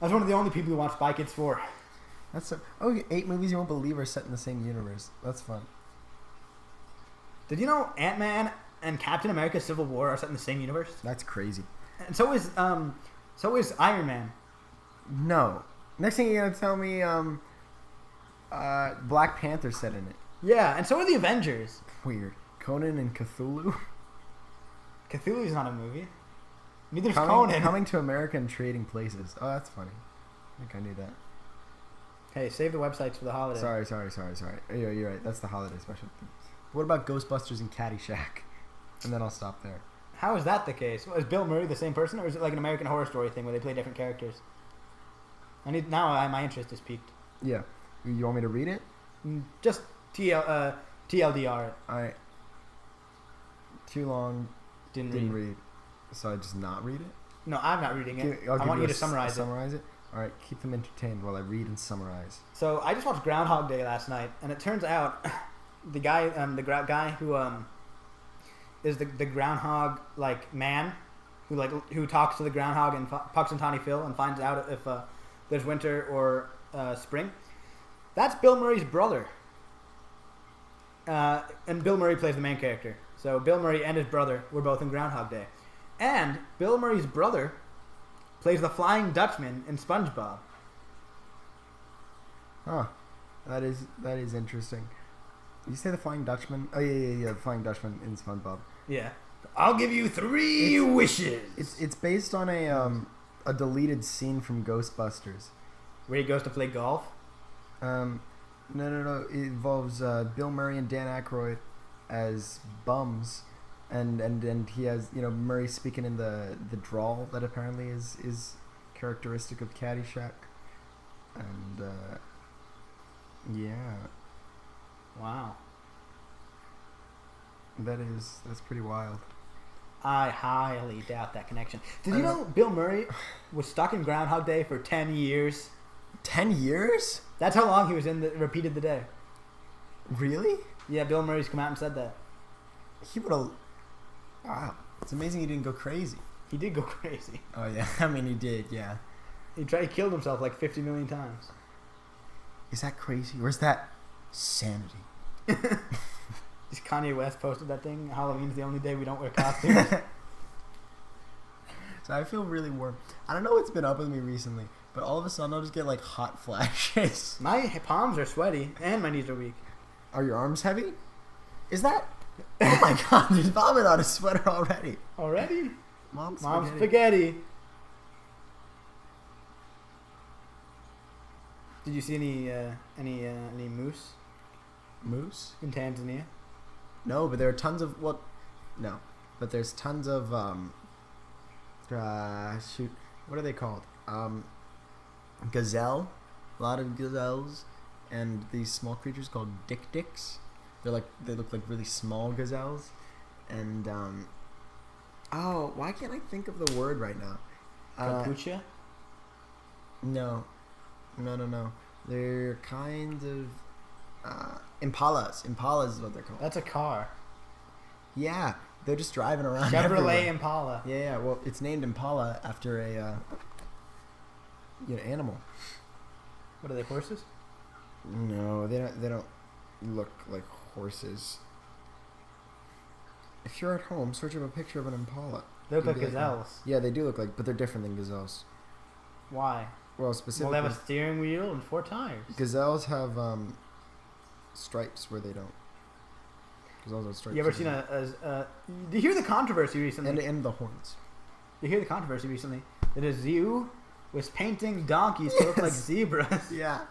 I was one of the only people who watched Spy Kids 4. That's so. Oh, 8 movies you won't believe are set in the same universe. That's fun. Did you know Ant-Man and Captain America: Civil War are set in the same universe? That's crazy. And so is Iron Man. No. Next thing you're gonna tell me, Black Panther set in it. Yeah, and so are the Avengers. Weird. Conan and Cthulhu. Cthulhu's not a movie. Neither's Conan. Coming to America and Trading Places. Oh, that's funny. I think I knew that. Hey, save the websites for the holiday. Sorry. You're right. That's the holiday special. What about Ghostbusters and Caddyshack? And then I'll stop there. How is that the case? Is Bill Murray the same person, or is it like an American Horror Story thing where they play different characters? My interest is piqued. Yeah. You want me to read it? Just TLDR. Alright. Too long. Didn't read. So I just not read it? No, I'm not reading it. I want you to summarize it. Summarize it? Alright, keep them entertained while I read and summarize. So I just watched Groundhog Day last night, and it turns out the guy who is the groundhog like man who talks to the groundhog in Punxsutawney Phil and finds out if there's winter or spring. That's Bill Murray's brother. And Bill Murray plays the main character. So Bill Murray and his brother were both in Groundhog Day. And Bill Murray's brother plays the Flying Dutchman in SpongeBob. Huh. That is interesting. Did you say the Flying Dutchman? Oh yeah, the Flying Dutchman in SpongeBob. Yeah. I'll give you 3 wishes. It's based on a deleted scene from Ghostbusters. Where he goes to play golf? No. It involves Bill Murray and Dan Aykroyd as bums, and he has Murray speaking in the drawl that apparently is characteristic of Caddyshack, and yeah. Wow. That's pretty wild. I highly doubt that connection. Did you know Bill Murray was stuck in Groundhog Day for 10 years? 10 years? That's how long he was repeated the day. Really? Yeah, Bill Murray's come out and said that. He would have... Wow. It's amazing he didn't go crazy. He did go crazy. Oh, yeah. I mean, he did, yeah. He killed himself like 50 million times. Is that crazy? Or is that sanity? Just Kanye West posted that thing. Halloween's the only day we don't wear costumes. So I feel really warm. I don't know what's been up with me recently, but all of a sudden I'll just get like hot flashes. My palms are sweaty and my knees are weak. Are your arms heavy? Is that... Oh my God, there's vomit on his sweater already. Already? Mom's spaghetti. Did you see any moose? Moose? In Tanzania? No, but there are tons of... Well, no. But there's tons of... shoot. What are they called? Gazelle. A lot of gazelles. And these small creatures called dik-diks. They look like really small gazelles. And, oh, why can't I think of the word right now? Capucha? No. They're kind of... Impalas. Impalas is what they're called. That's a car. Yeah, they're just driving around. Chevrolet everywhere. Impala. Yeah. Well, it's named Impala after a animal. What are they, horses? No, they don't look like horses. If you're at home, search up a picture of an Impala. They look like gazelles. Yeah, they do look like, but they're different than gazelles. Why? Well, specifically, they have a steering wheel and 4 tires. Gazelles have stripes where they don't. Gazelles have stripes. You ever seen did you hear the controversy recently? And the horns. Did you hear the controversy recently that a zoo was painting donkeys to look like zebras? Yeah.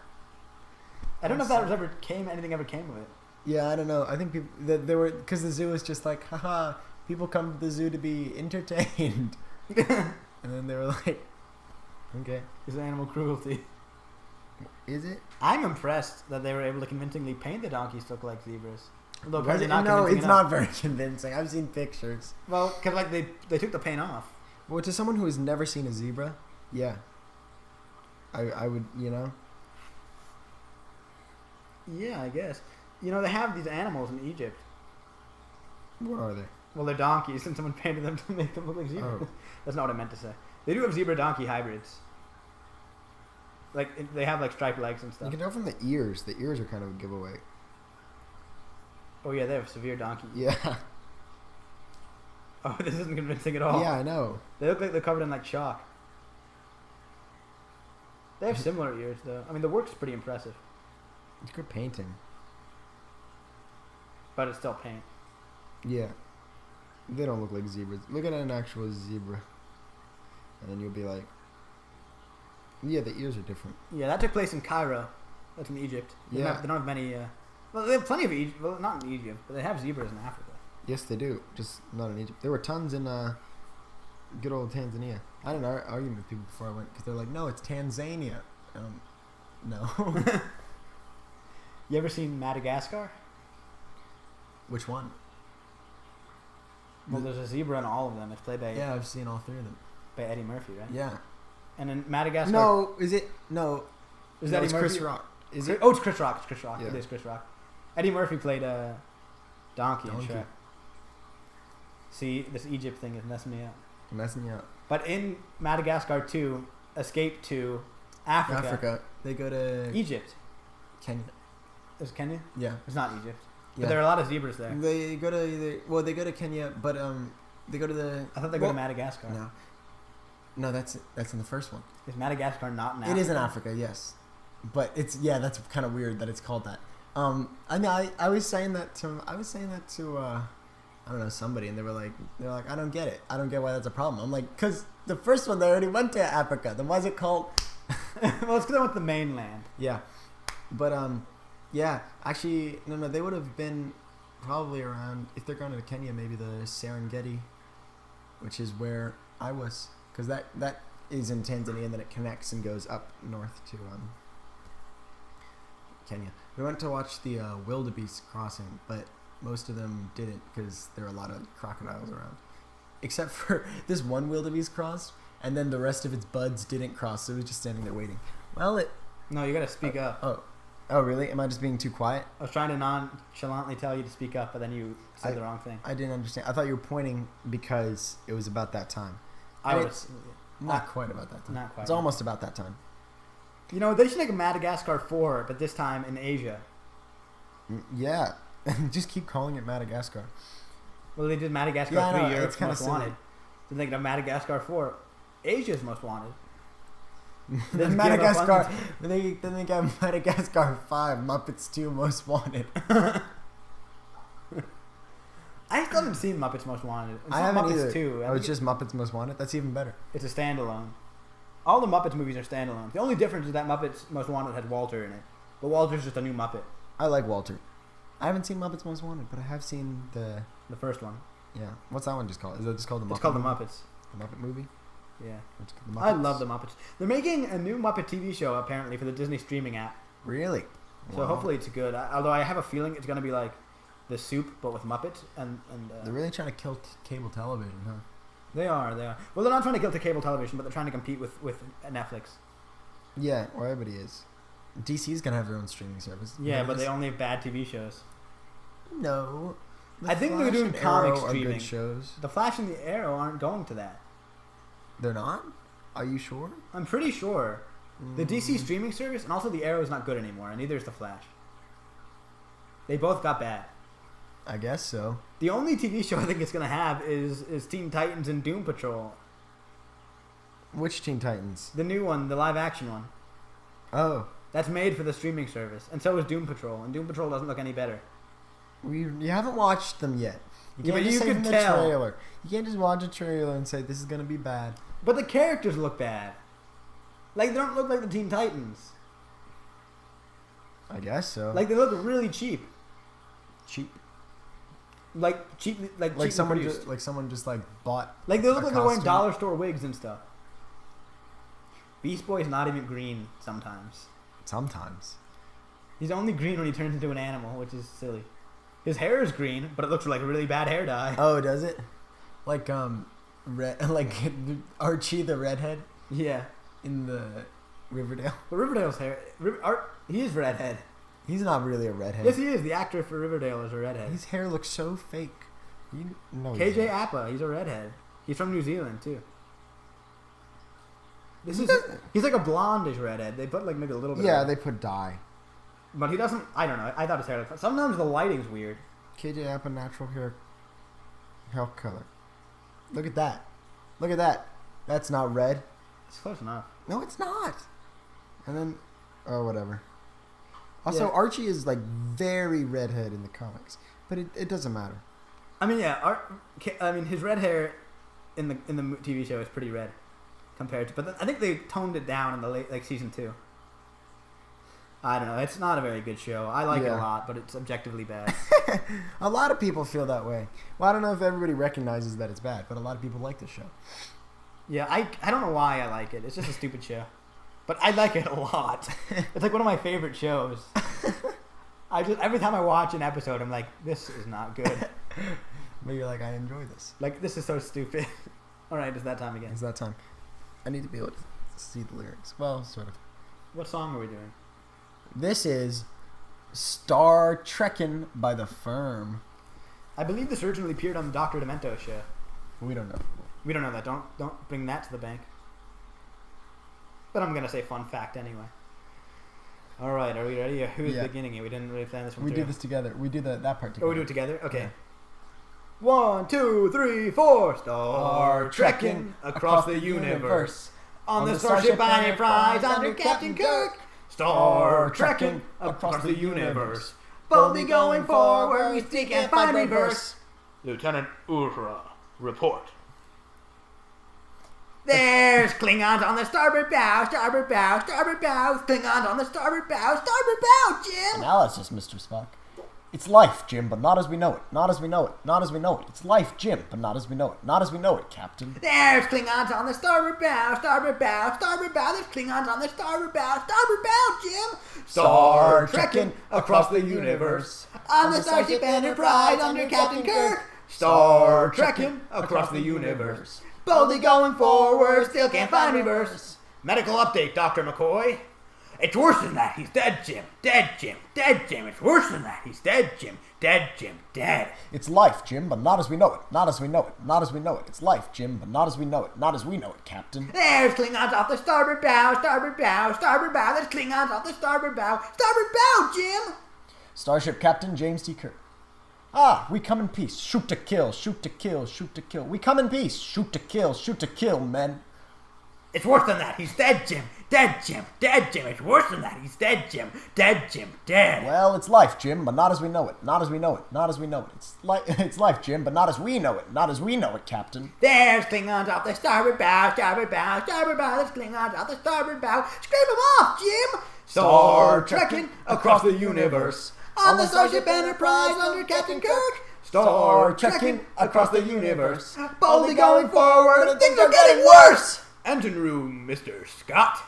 I don't know if anything ever came of it. Yeah, I don't know. I think people they were because the zoo is just like, haha. People come to the zoo to be entertained. And then they were like, okay. It's animal cruelty. Is it? I'm impressed that they were able to convincingly paint the donkeys to look like zebras. Although Was it? not No, convincing it's enough. not very convincing. I've seen pictures. Well, because like they took the paint off. Well, to someone who has never seen a zebra, yeah. I would, you know. Yeah, I guess. You know, they have these animals in Egypt. What are they? Well, they're donkeys, and someone painted them to make them look like zebras. Oh. That's not what I meant to say. They do have zebra-donkey hybrids. Like, they have, like, striped legs and You stuff. can tell from the ears. The ears are kind of a giveaway. Oh, yeah, they have severe donkey. Yeah. Oh, this isn't convincing at all. Yeah, I know. They look like they're covered in, like, chalk. They have similar ears, though. I mean, the work's pretty impressive. It's good painting. But it's still paint. Yeah. They don't look like zebras. Look at an actual zebra. And then you'll be like, yeah, the ears are different. Yeah, that took place in Cairo. That's in Egypt. They Yeah. don't have many... well, they have plenty of Egypt. Well, not in Egypt, but they have zebras in Africa. Yes, they do. Just not in Egypt. There were tons in good old Tanzania. I had an argument with people before I went because they're like, no, it's Tanzania. No. You ever seen Madagascar? Which one? Well, there's a zebra in all of them. It's played by Yeah, I've seen all three of them. by Eddie Murphy, right? Yeah. And in Madagascar... No, is it? No. Is No, Eddie it's Murphy? Chris Rock. Is it? Oh, it's Chris Rock. It's Chris Rock. Yeah. It is Chris Rock. Eddie Murphy played Donkey in Donkey. Shrek. See, this Egypt thing is messing me up. Messing me up. But in Madagascar 2, Escape to Africa, They go to Egypt. Kenya. Is it Kenya? Yeah. It's not Egypt. But Yeah. there are a lot of zebras there. They go to they go to Kenya, but they go to the. I thought they go to Madagascar. No, that's in the first one. Is Madagascar not in Africa? It is in Africa, yes, but that's kind of weird that it's called that. I mean, I was saying that to I don't know, somebody, and they're like, I don't get it. I don't get why that's a problem. I'm like, because the first one they already went to Africa. Then why is it called? Well, it's because they went to the mainland. Yeah, but yeah, actually, no, they would have been probably around, if they're going to Kenya, maybe the Serengeti, which is where I was, because that is in Tanzania, and then it connects and goes up north to Kenya. We went to watch the wildebeest crossing, but most of them didn't because there were a lot of crocodiles around, except for this one wildebeest crossed, and then the rest of its buds didn't cross, so it was just standing there waiting. Well, No, you gotta speak up. Oh, really? Am I just being too quiet? I was trying to nonchalantly tell you to speak up, but then you said the wrong thing. I didn't understand. I thought you were pointing because it was about that time. I And was... Not quite about that time. Not quite. It's almost about that time. You know, they should make a Madagascar 4, but this time in Asia. Yeah. Just keep calling it Madagascar. Well, they did Madagascar Yeah, I 3, know, Europe's it's kinda Most silly. Wanted. So they get a Madagascar 4, Asia's Most Wanted. Then Just give up Madagascar. on Then they got Madagascar 5, Muppets 2 Most Wanted. I still haven't seen Muppets Most Wanted. It's I not haven't Muppets either. 2. I Oh, it's think just Muppets Most Wanted? That's even better. it's a standalone. All the Muppets movies are standalone. The only difference is that Muppets Most Wanted had Walter in it. But Walter's just a new Muppet. I like Walter. I haven't seen Muppets Most Wanted, but I have seen the... The first one. Yeah. What's that one just called? Is it just called the Muppet It's called The movie? Muppets. The Muppet movie? Yeah. It's called The I Muppets. love The Muppets. They're making a new Muppet TV show, apparently, for the Disney streaming app. Really? So Wow. hopefully it's good. Although I have a feeling it's going to be like The Soup, but with Muppets. And They're really trying to kill cable television, huh? They are. Well, they're not trying to kill to cable television, but they're trying to compete with Netflix. Yeah, or everybody is. DC's gonna have their own streaming service. Yeah, You but know they this? only have bad TV shows. No. I think they're Flash doing and comic Arrow are streaming. good shows. The Flash and the Arrow aren't going to that. They're not? Are you sure? I'm pretty sure. The DC streaming service and also the Arrow is not good anymore, and neither is the Flash. They both got bad. I guess so. The only TV show I think it's going to have is Teen Titans and Doom Patrol. Which Teen Titans? The new one, the live action one. Oh. That's made for the streaming service. And so is Doom Patrol. And Doom Patrol doesn't look any better. You haven't watched them yet. Yeah, but just you say could from the tell. trailer. You can't just watch a trailer and say this is gonna be bad. But the characters look bad. Like, they don't look like the Teen Titans. I guess so. Like, they look really cheap. cheap. like cheaply someone produced. just bought. Like they look a like they're wearing costume. dollar store wigs and stuff. Beast Boy's not even green sometimes. Sometimes. He's only green when he turns into an animal, which is silly. His hair is green, but it looks like a really bad hair dye. Oh, does it? Like like Archie the redhead Yeah. in the Riverdale. But Riverdale's hair... he is redhead. He's not really a redhead. Yes, he is. The actor for Riverdale is a redhead. His hair looks so fake. KJ Apa, he's a redhead. He's from New Zealand, too. He's like a blondish redhead. They put like maybe a little bit Yeah, of they put dye. But he doesn't... I don't know. I thought his hair looked... Sometimes the lighting's weird. KJ Apa natural hair color. Look at that. Look at that. That's not red. It's close enough. No, it's not. And then... Oh, whatever. Also, Yeah. Archie is like very redhead in the comics. But it doesn't matter. I mean, yeah. His red hair in the TV show is pretty red compared to... But I think they toned it down in the late... Like, season 2. I don't know. It's not a very good show. I like it a lot, but it's objectively bad. A lot of people feel that way. Well, I don't know if everybody recognizes that it's bad, but a lot of people like this show. Yeah, I don't know why I like it. It's just a stupid show. But I like it a lot. It's like one of my favorite shows. Every time I watch an episode, I'm like, this is not good. But you're like, I enjoy this. Like, this is so stupid. All right, it's that time again. It's that time. I need to be able to see the lyrics. Well, sort of. What song are we doing? This is Star Trekkin by The Firm. I believe this originally appeared on the Dr. Demento show. We don't know. We don't know that. Don't bring that to the bank. But I'm gonna say fun fact anyway. All right, are we ready? Who's beginning it? We didn't really plan this one. We do this together. We do that part together. Oh, we do it together. Okay. Yeah. 1, 2, 3, 4. Star Trekkin across the universe on the Starship Enterprise under Captain Kirk. Star Trekkin across the universe, boldly going forward, we still can't find reverse. Lieutenant Uhura, report. There's Klingons on the starboard bow, starboard bow, starboard bow. Klingons on the starboard bow, Jim. Analysis, Mr. Spock. It's life, Jim, but not as we know it. Not as we know it. Not as we know it. It's life, Jim, but not as we know it. Not as we know it, Captain. There's Klingons on the starboard bow, starboard bow, starboard bow. There's Klingons on the starboard bow, Jim. Star Trekkin across the universe on the Starship Enterprise under Captain Kirk. Star Trekkin across the universe, boldly going forward, still can't find reverse. Medical update, Dr. McCoy. It's worse than that. He's dead, Jim. Dead, Jim. Dead, Jim. It's worse than that. He's dead, Jim. Dead, Jim. Dead. It's life, Jim, but not as we know it. Not as we know it. Not as we know it. It's life, Jim, but not as we know it. Not as we know it, Captain. There's Klingons off the starboard bow, starboard bow, starboard bow. There's Klingons off the starboard bow, Jim. Starship Captain James T. Kirk. Ah, we come in peace. Shoot to kill. Shoot to kill. Shoot to kill. We come in peace. Shoot to kill. Shoot to kill, men. It's worse than that. He's dead, Jim. Dead, Jim. Dead, Jim. It's worse than that. He's dead, Jim. Dead, Jim. Dead. Well, it's life, Jim, but not as we know it. Not as we know it. Not as we know it. It's life, Jim, but not as we know it. Not as we know it, Captain. There's Klingons off the starboard bow, starboard bow, starboard bow. There's Klingons off the starboard bow. Scrape them off, Jim. Star Trekkin across the universe on the Starship Enterprise under Captain Kirk. Star Trekkin across the universe, boldly going forward, and things are getting worse. Engine room, Mr. Scott.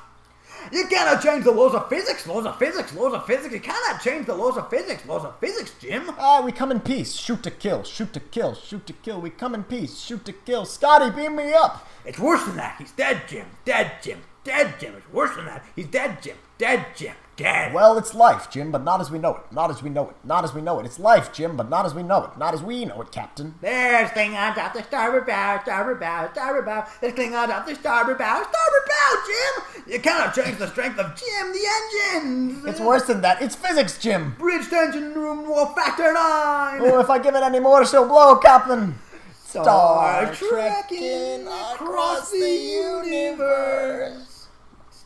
You cannot change the laws of physics, laws of physics, laws of physics. You cannot change the laws of physics, Jim. Ah, we come in peace. Shoot to kill, shoot to kill, shoot to kill. We come in peace. Shoot to kill. Scotty, beam me up. It's worse than that. He's dead, Jim. Dead, Jim. Dead, Jim. It's worse than that. He's dead, Jim. Dead, Jim. Dead. Well, it's life, Jim, but not as we know it. Not as we know it. Not as we know it. It's life, Jim, but not as we know it. Not as we know it, Captain. There's Klingons off the starboard bow, starboard bow, starboard bow. There's Klingons off the starboard bow, Jim. You cannot change the strength of Jim, the engines. It's worse than that. It's physics, Jim. Bridge to engine room, war factor 9. Oh, if I give it any more, she'll blow, Captain. Star Trekkin across the universe.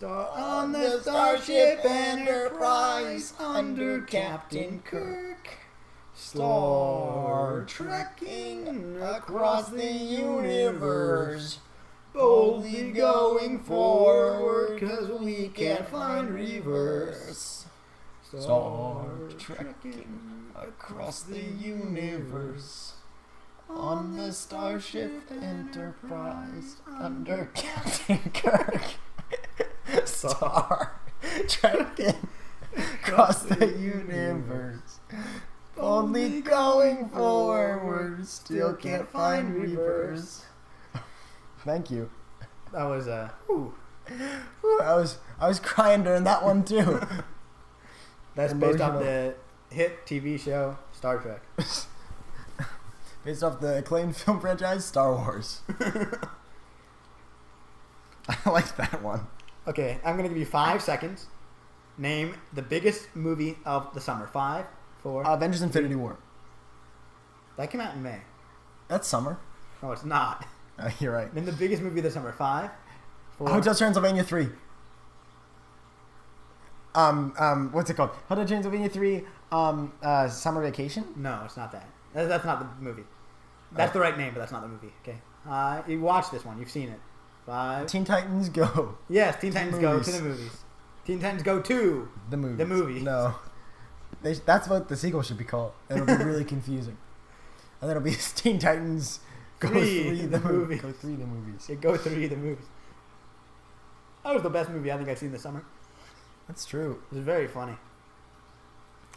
On the Starship Enterprise under Captain Kirk. Star Trekking across the universe, boldly going forward, 'cause we can't find reverse. Star Trekking across the universe on the Starship Enterprise under Captain Kirk. Star Trekkin across the universe. Only going forward, still can't find reverse. Thank you. That was Ooh, I was crying during that one too. That's based off the hit TV show Star Trek. Based off the acclaimed film franchise Star Wars. I like that one. Okay, I'm gonna give you 5 seconds. Name the biggest movie of the summer. 5, 4. Avengers: Infinity War. That came out in May. That's summer. No, it's not. You're right. Name the biggest movie of the summer. 5, 4. Hotel Transylvania 3. What's it called? Hotel Transylvania 3. Summer Vacation. No, it's not that. That's not the movie. That's the right name, but that's not the movie. Okay. You watched this one. You've seen it. 5. Teen Titans Go. Yes, Teen Titans Go to the movies. Teen Titans Go to the movies. The movie. No. That's what the sequel should be called. It'll be really confusing. And then it'll be Teen Titans Go 3 the movies. Go 3 the movies. Yeah, Go 3 the movies. That was the best movie I think I've seen this summer. That's true. It was very funny.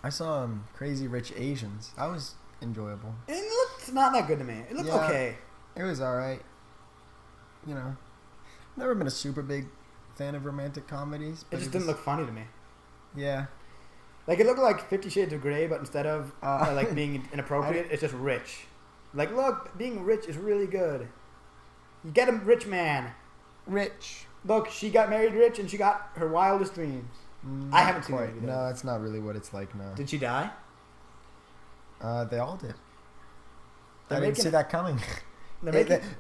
I saw Crazy Rich Asians. That was enjoyable. It looked not that good to me. It looked okay. It was alright. You know, never been a super big fan of romantic comedies. It just didn't look funny to me. Yeah. Like, it looked like 50 Shades of Grey, but instead of like being inappropriate, it's just rich. Like, look, being rich is really good. You get a rich man. Rich. Look, she got married rich and she got her wildest dreams. I haven't seen it. No, that's not really what it's like now. Did she die? They all did. They're I didn't see that coming.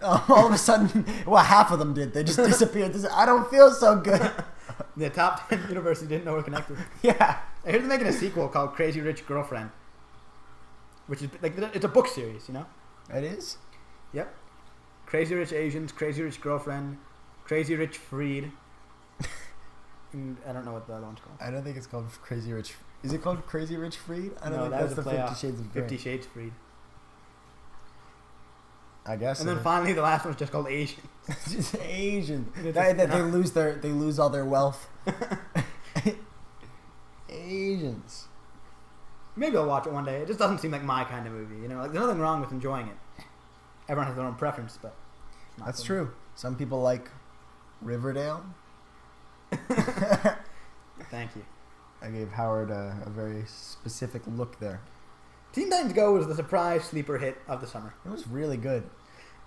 All of a sudden, well, half of them did. They just disappeared. I don't feel so good. The top 10 university didn't know we're connected. Yeah. I heard they're making a sequel called Crazy Rich Girlfriend, which is like it's a book series, you know. It is. Yep. Crazy Rich Asians, Crazy Rich Girlfriend, Crazy Rich Freed. And I don't know what the other one's called. I don't think it's called Crazy Rich. Is it called Crazy Rich Freed? I don't know. think that's the 50 Shades of Grey. 50 Shades Freed. I guess. And then finally, the last one's just called Asian. Just Asian. They lose all their wealth. Asians. Maybe I'll watch it one day. It just doesn't seem like my kind of movie. You know, like there's nothing wrong with enjoying it. Everyone has their own preference, but it's not that's true. Some people like Riverdale. Thank you. I gave Howard a very specific look there. Teen Titans Go was the surprise sleeper hit of the summer. It was really good.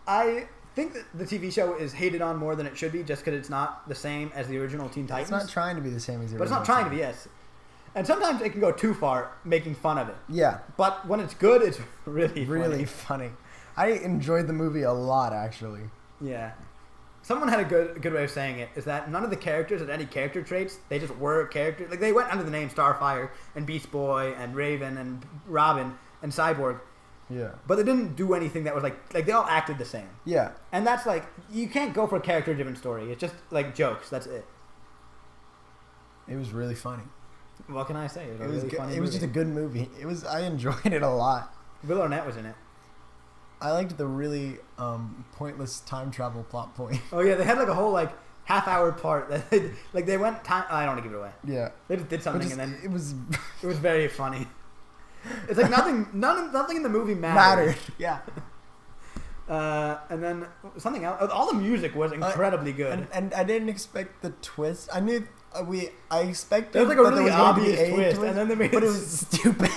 I think that the TV show is hated on more than it should be just because it's not the same as the original Teen Titans. It's not trying to be the same as the original. But it's not trying to be, yes. And sometimes it can go too far making fun of it. Yeah. But when it's good, it's really funny. Really funny. I enjoyed the movie a lot, actually. Yeah. Someone had a good way of saying it, is that none of the characters had any character traits. They just were characters. Like, they went under the name Starfire and Beast Boy and Raven and Robin and Cyborg. Yeah. But they didn't do anything that was like they all acted the same. Yeah. And that's like, you can't go for a character-driven story. It's just like jokes. That's it. It was really funny. What can I say? It was, really really good. funny It was movie. just a good movie. I enjoyed it a lot. Will Arnett was in it. I liked the really pointless time travel plot point. Oh yeah, they had like a whole like half-hour part that they went time. I don't want to give it away. Yeah. They just did something and then it was very funny. It's like nothing in the movie mattered. Yeah. And then something else. All the music was incredibly good. And I didn't expect the twist. I knew I expected there was like a that really there was going to be obvious a twist, and then they made but it was stupid.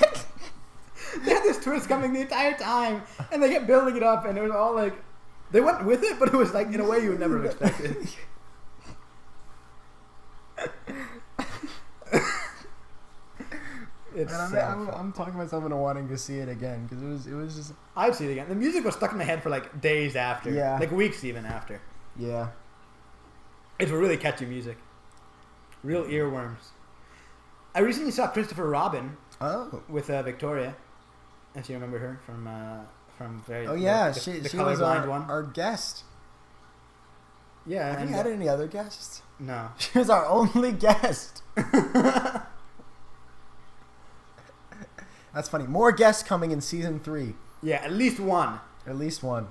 They had this twist coming the entire time, and they kept building it up, and it was all like they went with it, but it was like in a way you would never have expected. I'm talking myself into wanting to see it again because it was just. I'd see it again. The music was stuck in my head for like days after, like weeks even after. Yeah, it's really catchy music. Real earworms. I recently saw Christopher Robin. With Victoria, if you remember her from very. Oh yeah, the she was one. our guest. Yeah. Have you had any other guests? No. She was our only guest. That's funny. More guests coming in season 3. Yeah, at least one. At least one.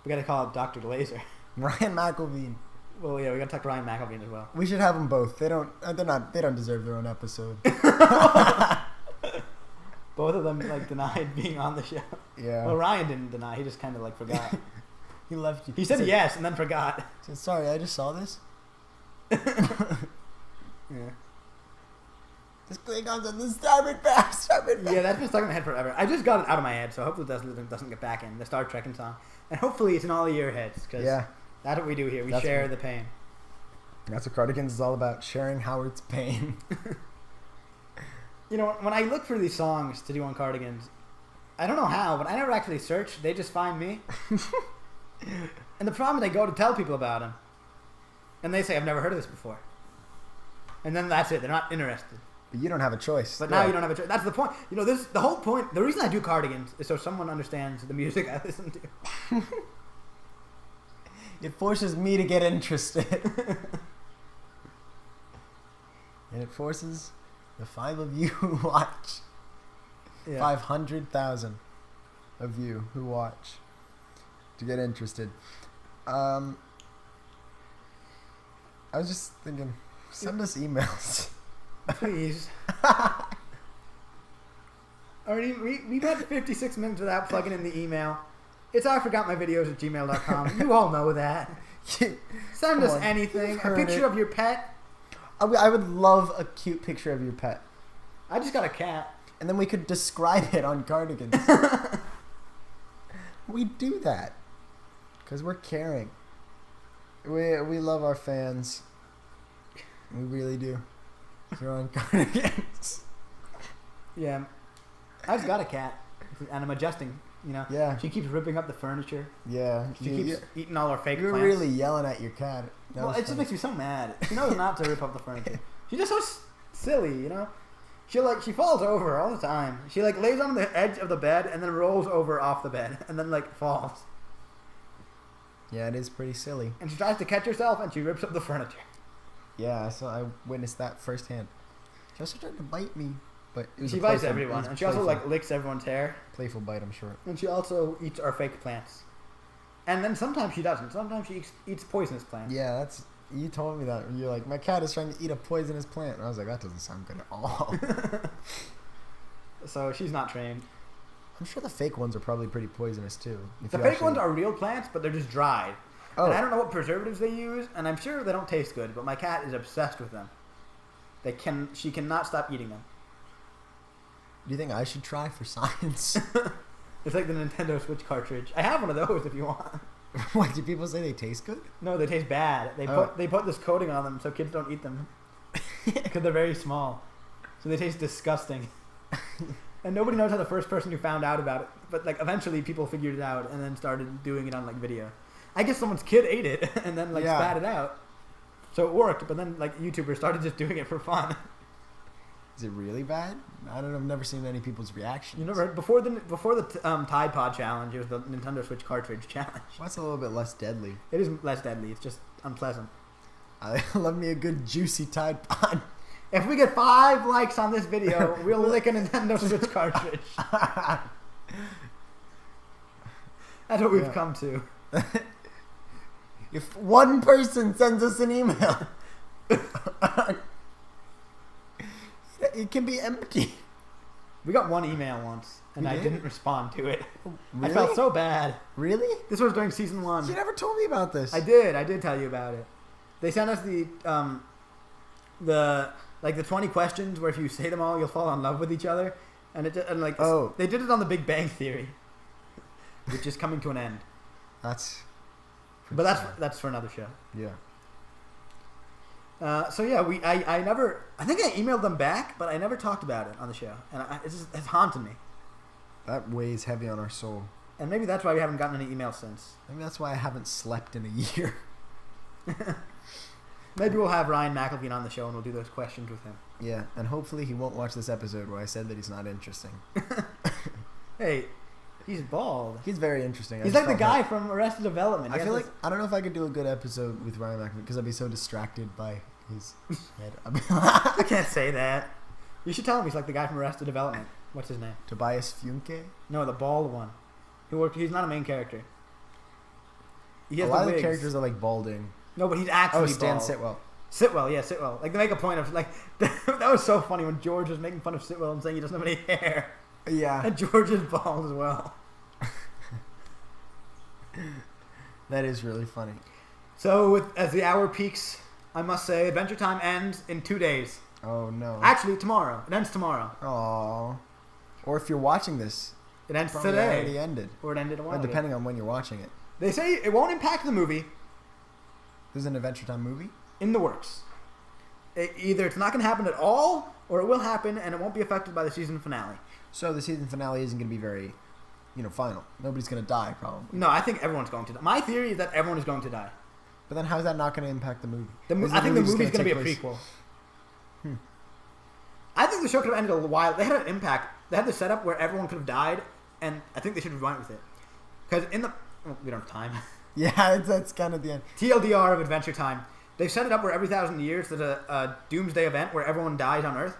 We gotta call it Dr. Glazer. Ryan McElveen. Well, yeah, we gotta talk to Ryan McElveen as well. We should have them both. They don't deserve their own episode. Both of them like denied being on the show. Yeah. Well, Ryan didn't deny. He just kind of like forgot. He left you. He said yes and then forgot. He said, sorry, I just saw this. Yeah. This Klingons on the starboard bow. Yeah, that's been stuck in my head forever. I just got it out of my head, so hopefully it doesn't get back in. The Star Trekkin song. And hopefully it's in all of your heads, because that's what we do here. We share the pain. That's what Cardigans is all about, sharing Howard's pain. You know, when I look for these songs to do on Cardigans, I don't know how, but I never actually search. They just find me. And the problem is I go to tell people about them, and they say, I've never heard of this before. And then that's it. They're not interested. But you don't have a choice. But now you don't have a choice. That's the point. You know, the whole point, the reason I do Cardigans is so someone understands the music I listen to. It forces me to get interested. And it forces the 5 of you who watch. Yeah. 500,000 of you who watch to get interested. I was just thinking, send us emails. Please. Already, we've had 56 minutes without plugging in the email. It's I forgot my videos at gmail.com. You all know that. Send us anything. A picture of your pet. I would love a cute picture of your pet. I just got a cat. And then we could describe it on Cardigans. We do that. Because we're caring. We love our fans. We really do. You're on Cardigans. Yeah. I just got a cat. And I'm adjusting, you know. Yeah. She keeps ripping up the furniture. Yeah. She keeps eating all our fake plants. You're really yelling at your cat. Well, it just makes me so mad. She knows not to rip up the furniture. She's just so silly, you know. She falls over all the time. She like lays on the edge of the bed and then rolls over off the bed and then like falls. Yeah, it is pretty silly. And she tries to catch herself and she rips up the furniture. Yeah, so I witnessed that firsthand. She also tried to bite me, but it was she bites everyone, and she also like licks everyone's hair. Playful bite, I'm sure. And she also eats our fake plants. And then sometimes she doesn't. Sometimes she eats poisonous plants. Yeah, you told me that. You're like, my cat is trying to eat a poisonous plant. And I was like, that doesn't sound good at all. So she's not trained. I'm sure the fake ones are probably pretty poisonous too. The fake ones are real plants, but they're just dried. Oh. And I don't know what preservatives they use, and I'm sure they don't taste good, but my cat is obsessed with them. She cannot stop eating them. Do you think I should try for science? It's like the Nintendo Switch cartridge. I have one of those if you want. What, do people say they taste good? No, they taste bad. They put this coating on them so kids don't eat them. Because they're very small. So they taste disgusting. And nobody knows how the first person who found out about it. But like eventually people figured it out and then started doing it on like video. I guess someone's kid ate it and then like spat it out. So it worked, but then like YouTubers started just doing it for fun. Is it really bad? I don't know. I've never seen any people's reactions. You never heard before the Tide Pod challenge. It was the Nintendo Switch cartridge challenge. Well, that's a little bit less deadly. It is less deadly. It's just unpleasant. I love me a good juicy Tide Pod. If we get 5 likes on this video, we'll lick a Nintendo Switch cartridge. That's what we've come to. If one person sends us an email, it can be empty. We got one email once, and I didn't respond to it. Really? I felt so bad. Really? This was during season 1. You never told me about this. I did tell you about it. They sent us the 20 questions where if you say them all, you'll fall in love with each other, and they did it on the Big Bang Theory, which is coming to an end. That's for another show. Yeah. So yeah, I think I emailed them back, but I never talked about it on the show, and it's haunted me. That weighs heavy on our soul. And maybe that's why we haven't gotten any emails since. Maybe that's why I haven't slept in a year. Maybe we'll have Ryan McElveen on the show and we'll do those questions with him. Yeah, and hopefully he won't watch this episode where I said that he's not interesting. Hey, he's bald. He's very interesting. He's like the guy from Arrested Development. I feel like I don't know if I could do a good episode with Ryan McElveen because I'd be so distracted by his head. I can't say that. You should tell him he's like the guy from Arrested Development. What's his name? Tobias Funke? No, the bald one. He's not a main character. He has A lot of the wigs. characters are like balding. No, but he's actually Stan bald. Sitwell. Sitwell. Like, they make a point of, like, that was so funny when George was making fun of Sitwell and saying he doesn't have any hair. Yeah. And George is bald as well. That is really funny. So, as the hour peaks, I must say, Adventure Time ends in 2 days. Oh, no. Actually, tomorrow. It ends tomorrow. Aww. Or if you're watching this, It ends probably today. already ended. Or it ended a while ago. Depending on when you're watching it. They say it won't impact the movie. There's an Adventure Time movie? In the works. Either it's not going to happen at all, or it will happen and it won't be affected by the season finale. So the season finale isn't going to be very, final. Nobody's going to die, probably. No, I think everyone's going to die. My theory is that everyone is going to die. But then how's that not going to impact the movie? I think the movie's going to be a take place? prequel. I think the show could have ended a while. They had an impact. They had the setup where everyone could have died, and I think they should have went with it. Because we don't have time. Yeah, that's kind of the end. TLDR of Adventure Time. They've set it up where every 1,000 years there's a doomsday event where everyone dies on Earth.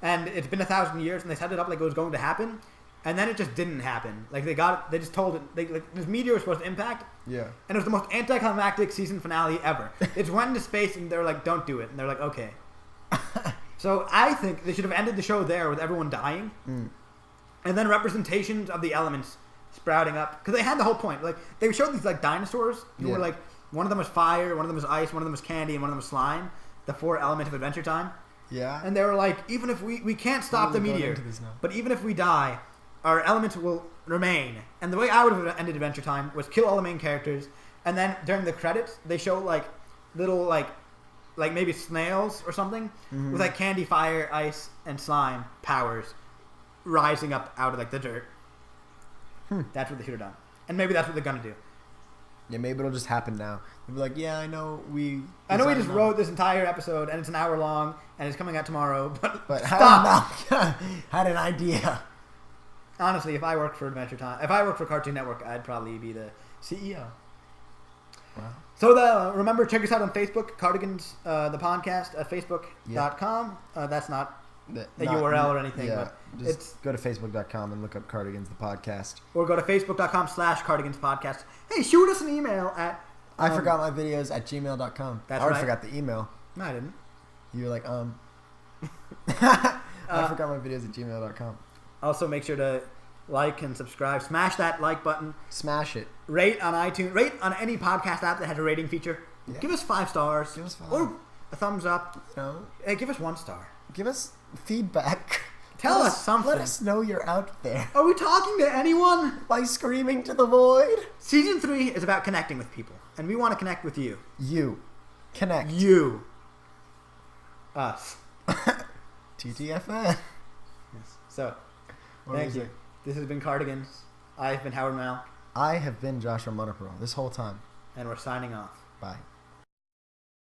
And it's been 1,000 years, and they set it up like it was going to happen. And then it just didn't happen. Like, they just told it, this meteor was supposed to impact. Yeah. And it was the most anticlimactic season finale ever. It went into space, and they were like, don't do it. And they're like, okay. So I think they should have ended the show there with everyone dying. And then representations of the elements sprouting up. Because they had the whole point. Like, they showed these, like, dinosaurs who were, like, one of them was fire, one of them was ice, one of them was candy, and one of them was slime. The 4 elements of Adventure Time. Yeah. And they were like, even if we can't stop the meteor, but even if we die, our elements will remain. And the way I would have ended Adventure Time was kill all the main characters, and then during the credits, they show, like, little, like maybe snails or something with, like, candy, fire, ice, and slime powers rising up out of, like, the dirt. That's what they should have done. And maybe that's what they're going to do. Yeah, maybe it'll just happen now. They'll be like, yeah, I know we just wrote this entire episode, and it's an hour long, and it's coming out tomorrow, but stop! Had an idea. Honestly, if I worked for Cartoon Network, I'd probably be the CEO. Wow. So remember, check us out on Facebook, Cardigans, the podcast, at facebook.com. That's not a URL or anything. Yeah, but just go to facebook.com and look up Cardigans, the podcast. Or go to facebook.com/Cardigans podcast. Hey, shoot us an email at... I forgot my videos at gmail.com. That's I already right. forgot the email. No, I didn't. You were like, I forgot my videos at gmail.com. Also, make sure to like and subscribe. Smash that like button. Smash it. Rate on iTunes. Rate on any podcast app that has a rating feature. Yeah. Give us 5 stars. Give us 5. Or a thumbs up. No. Hey, give us 1 star. Give us feedback. Tell us something. Let us know you're out there. Are we talking to anyone? By screaming to the void. Season 3 is about connecting with people. And we want to connect with you. You. Connect. You. Us. TTFN. Yes. So, thank you. This has been Cardigans. I've been Howard Mal. I have been Joshua Monopro this whole time. And we're signing off. Bye.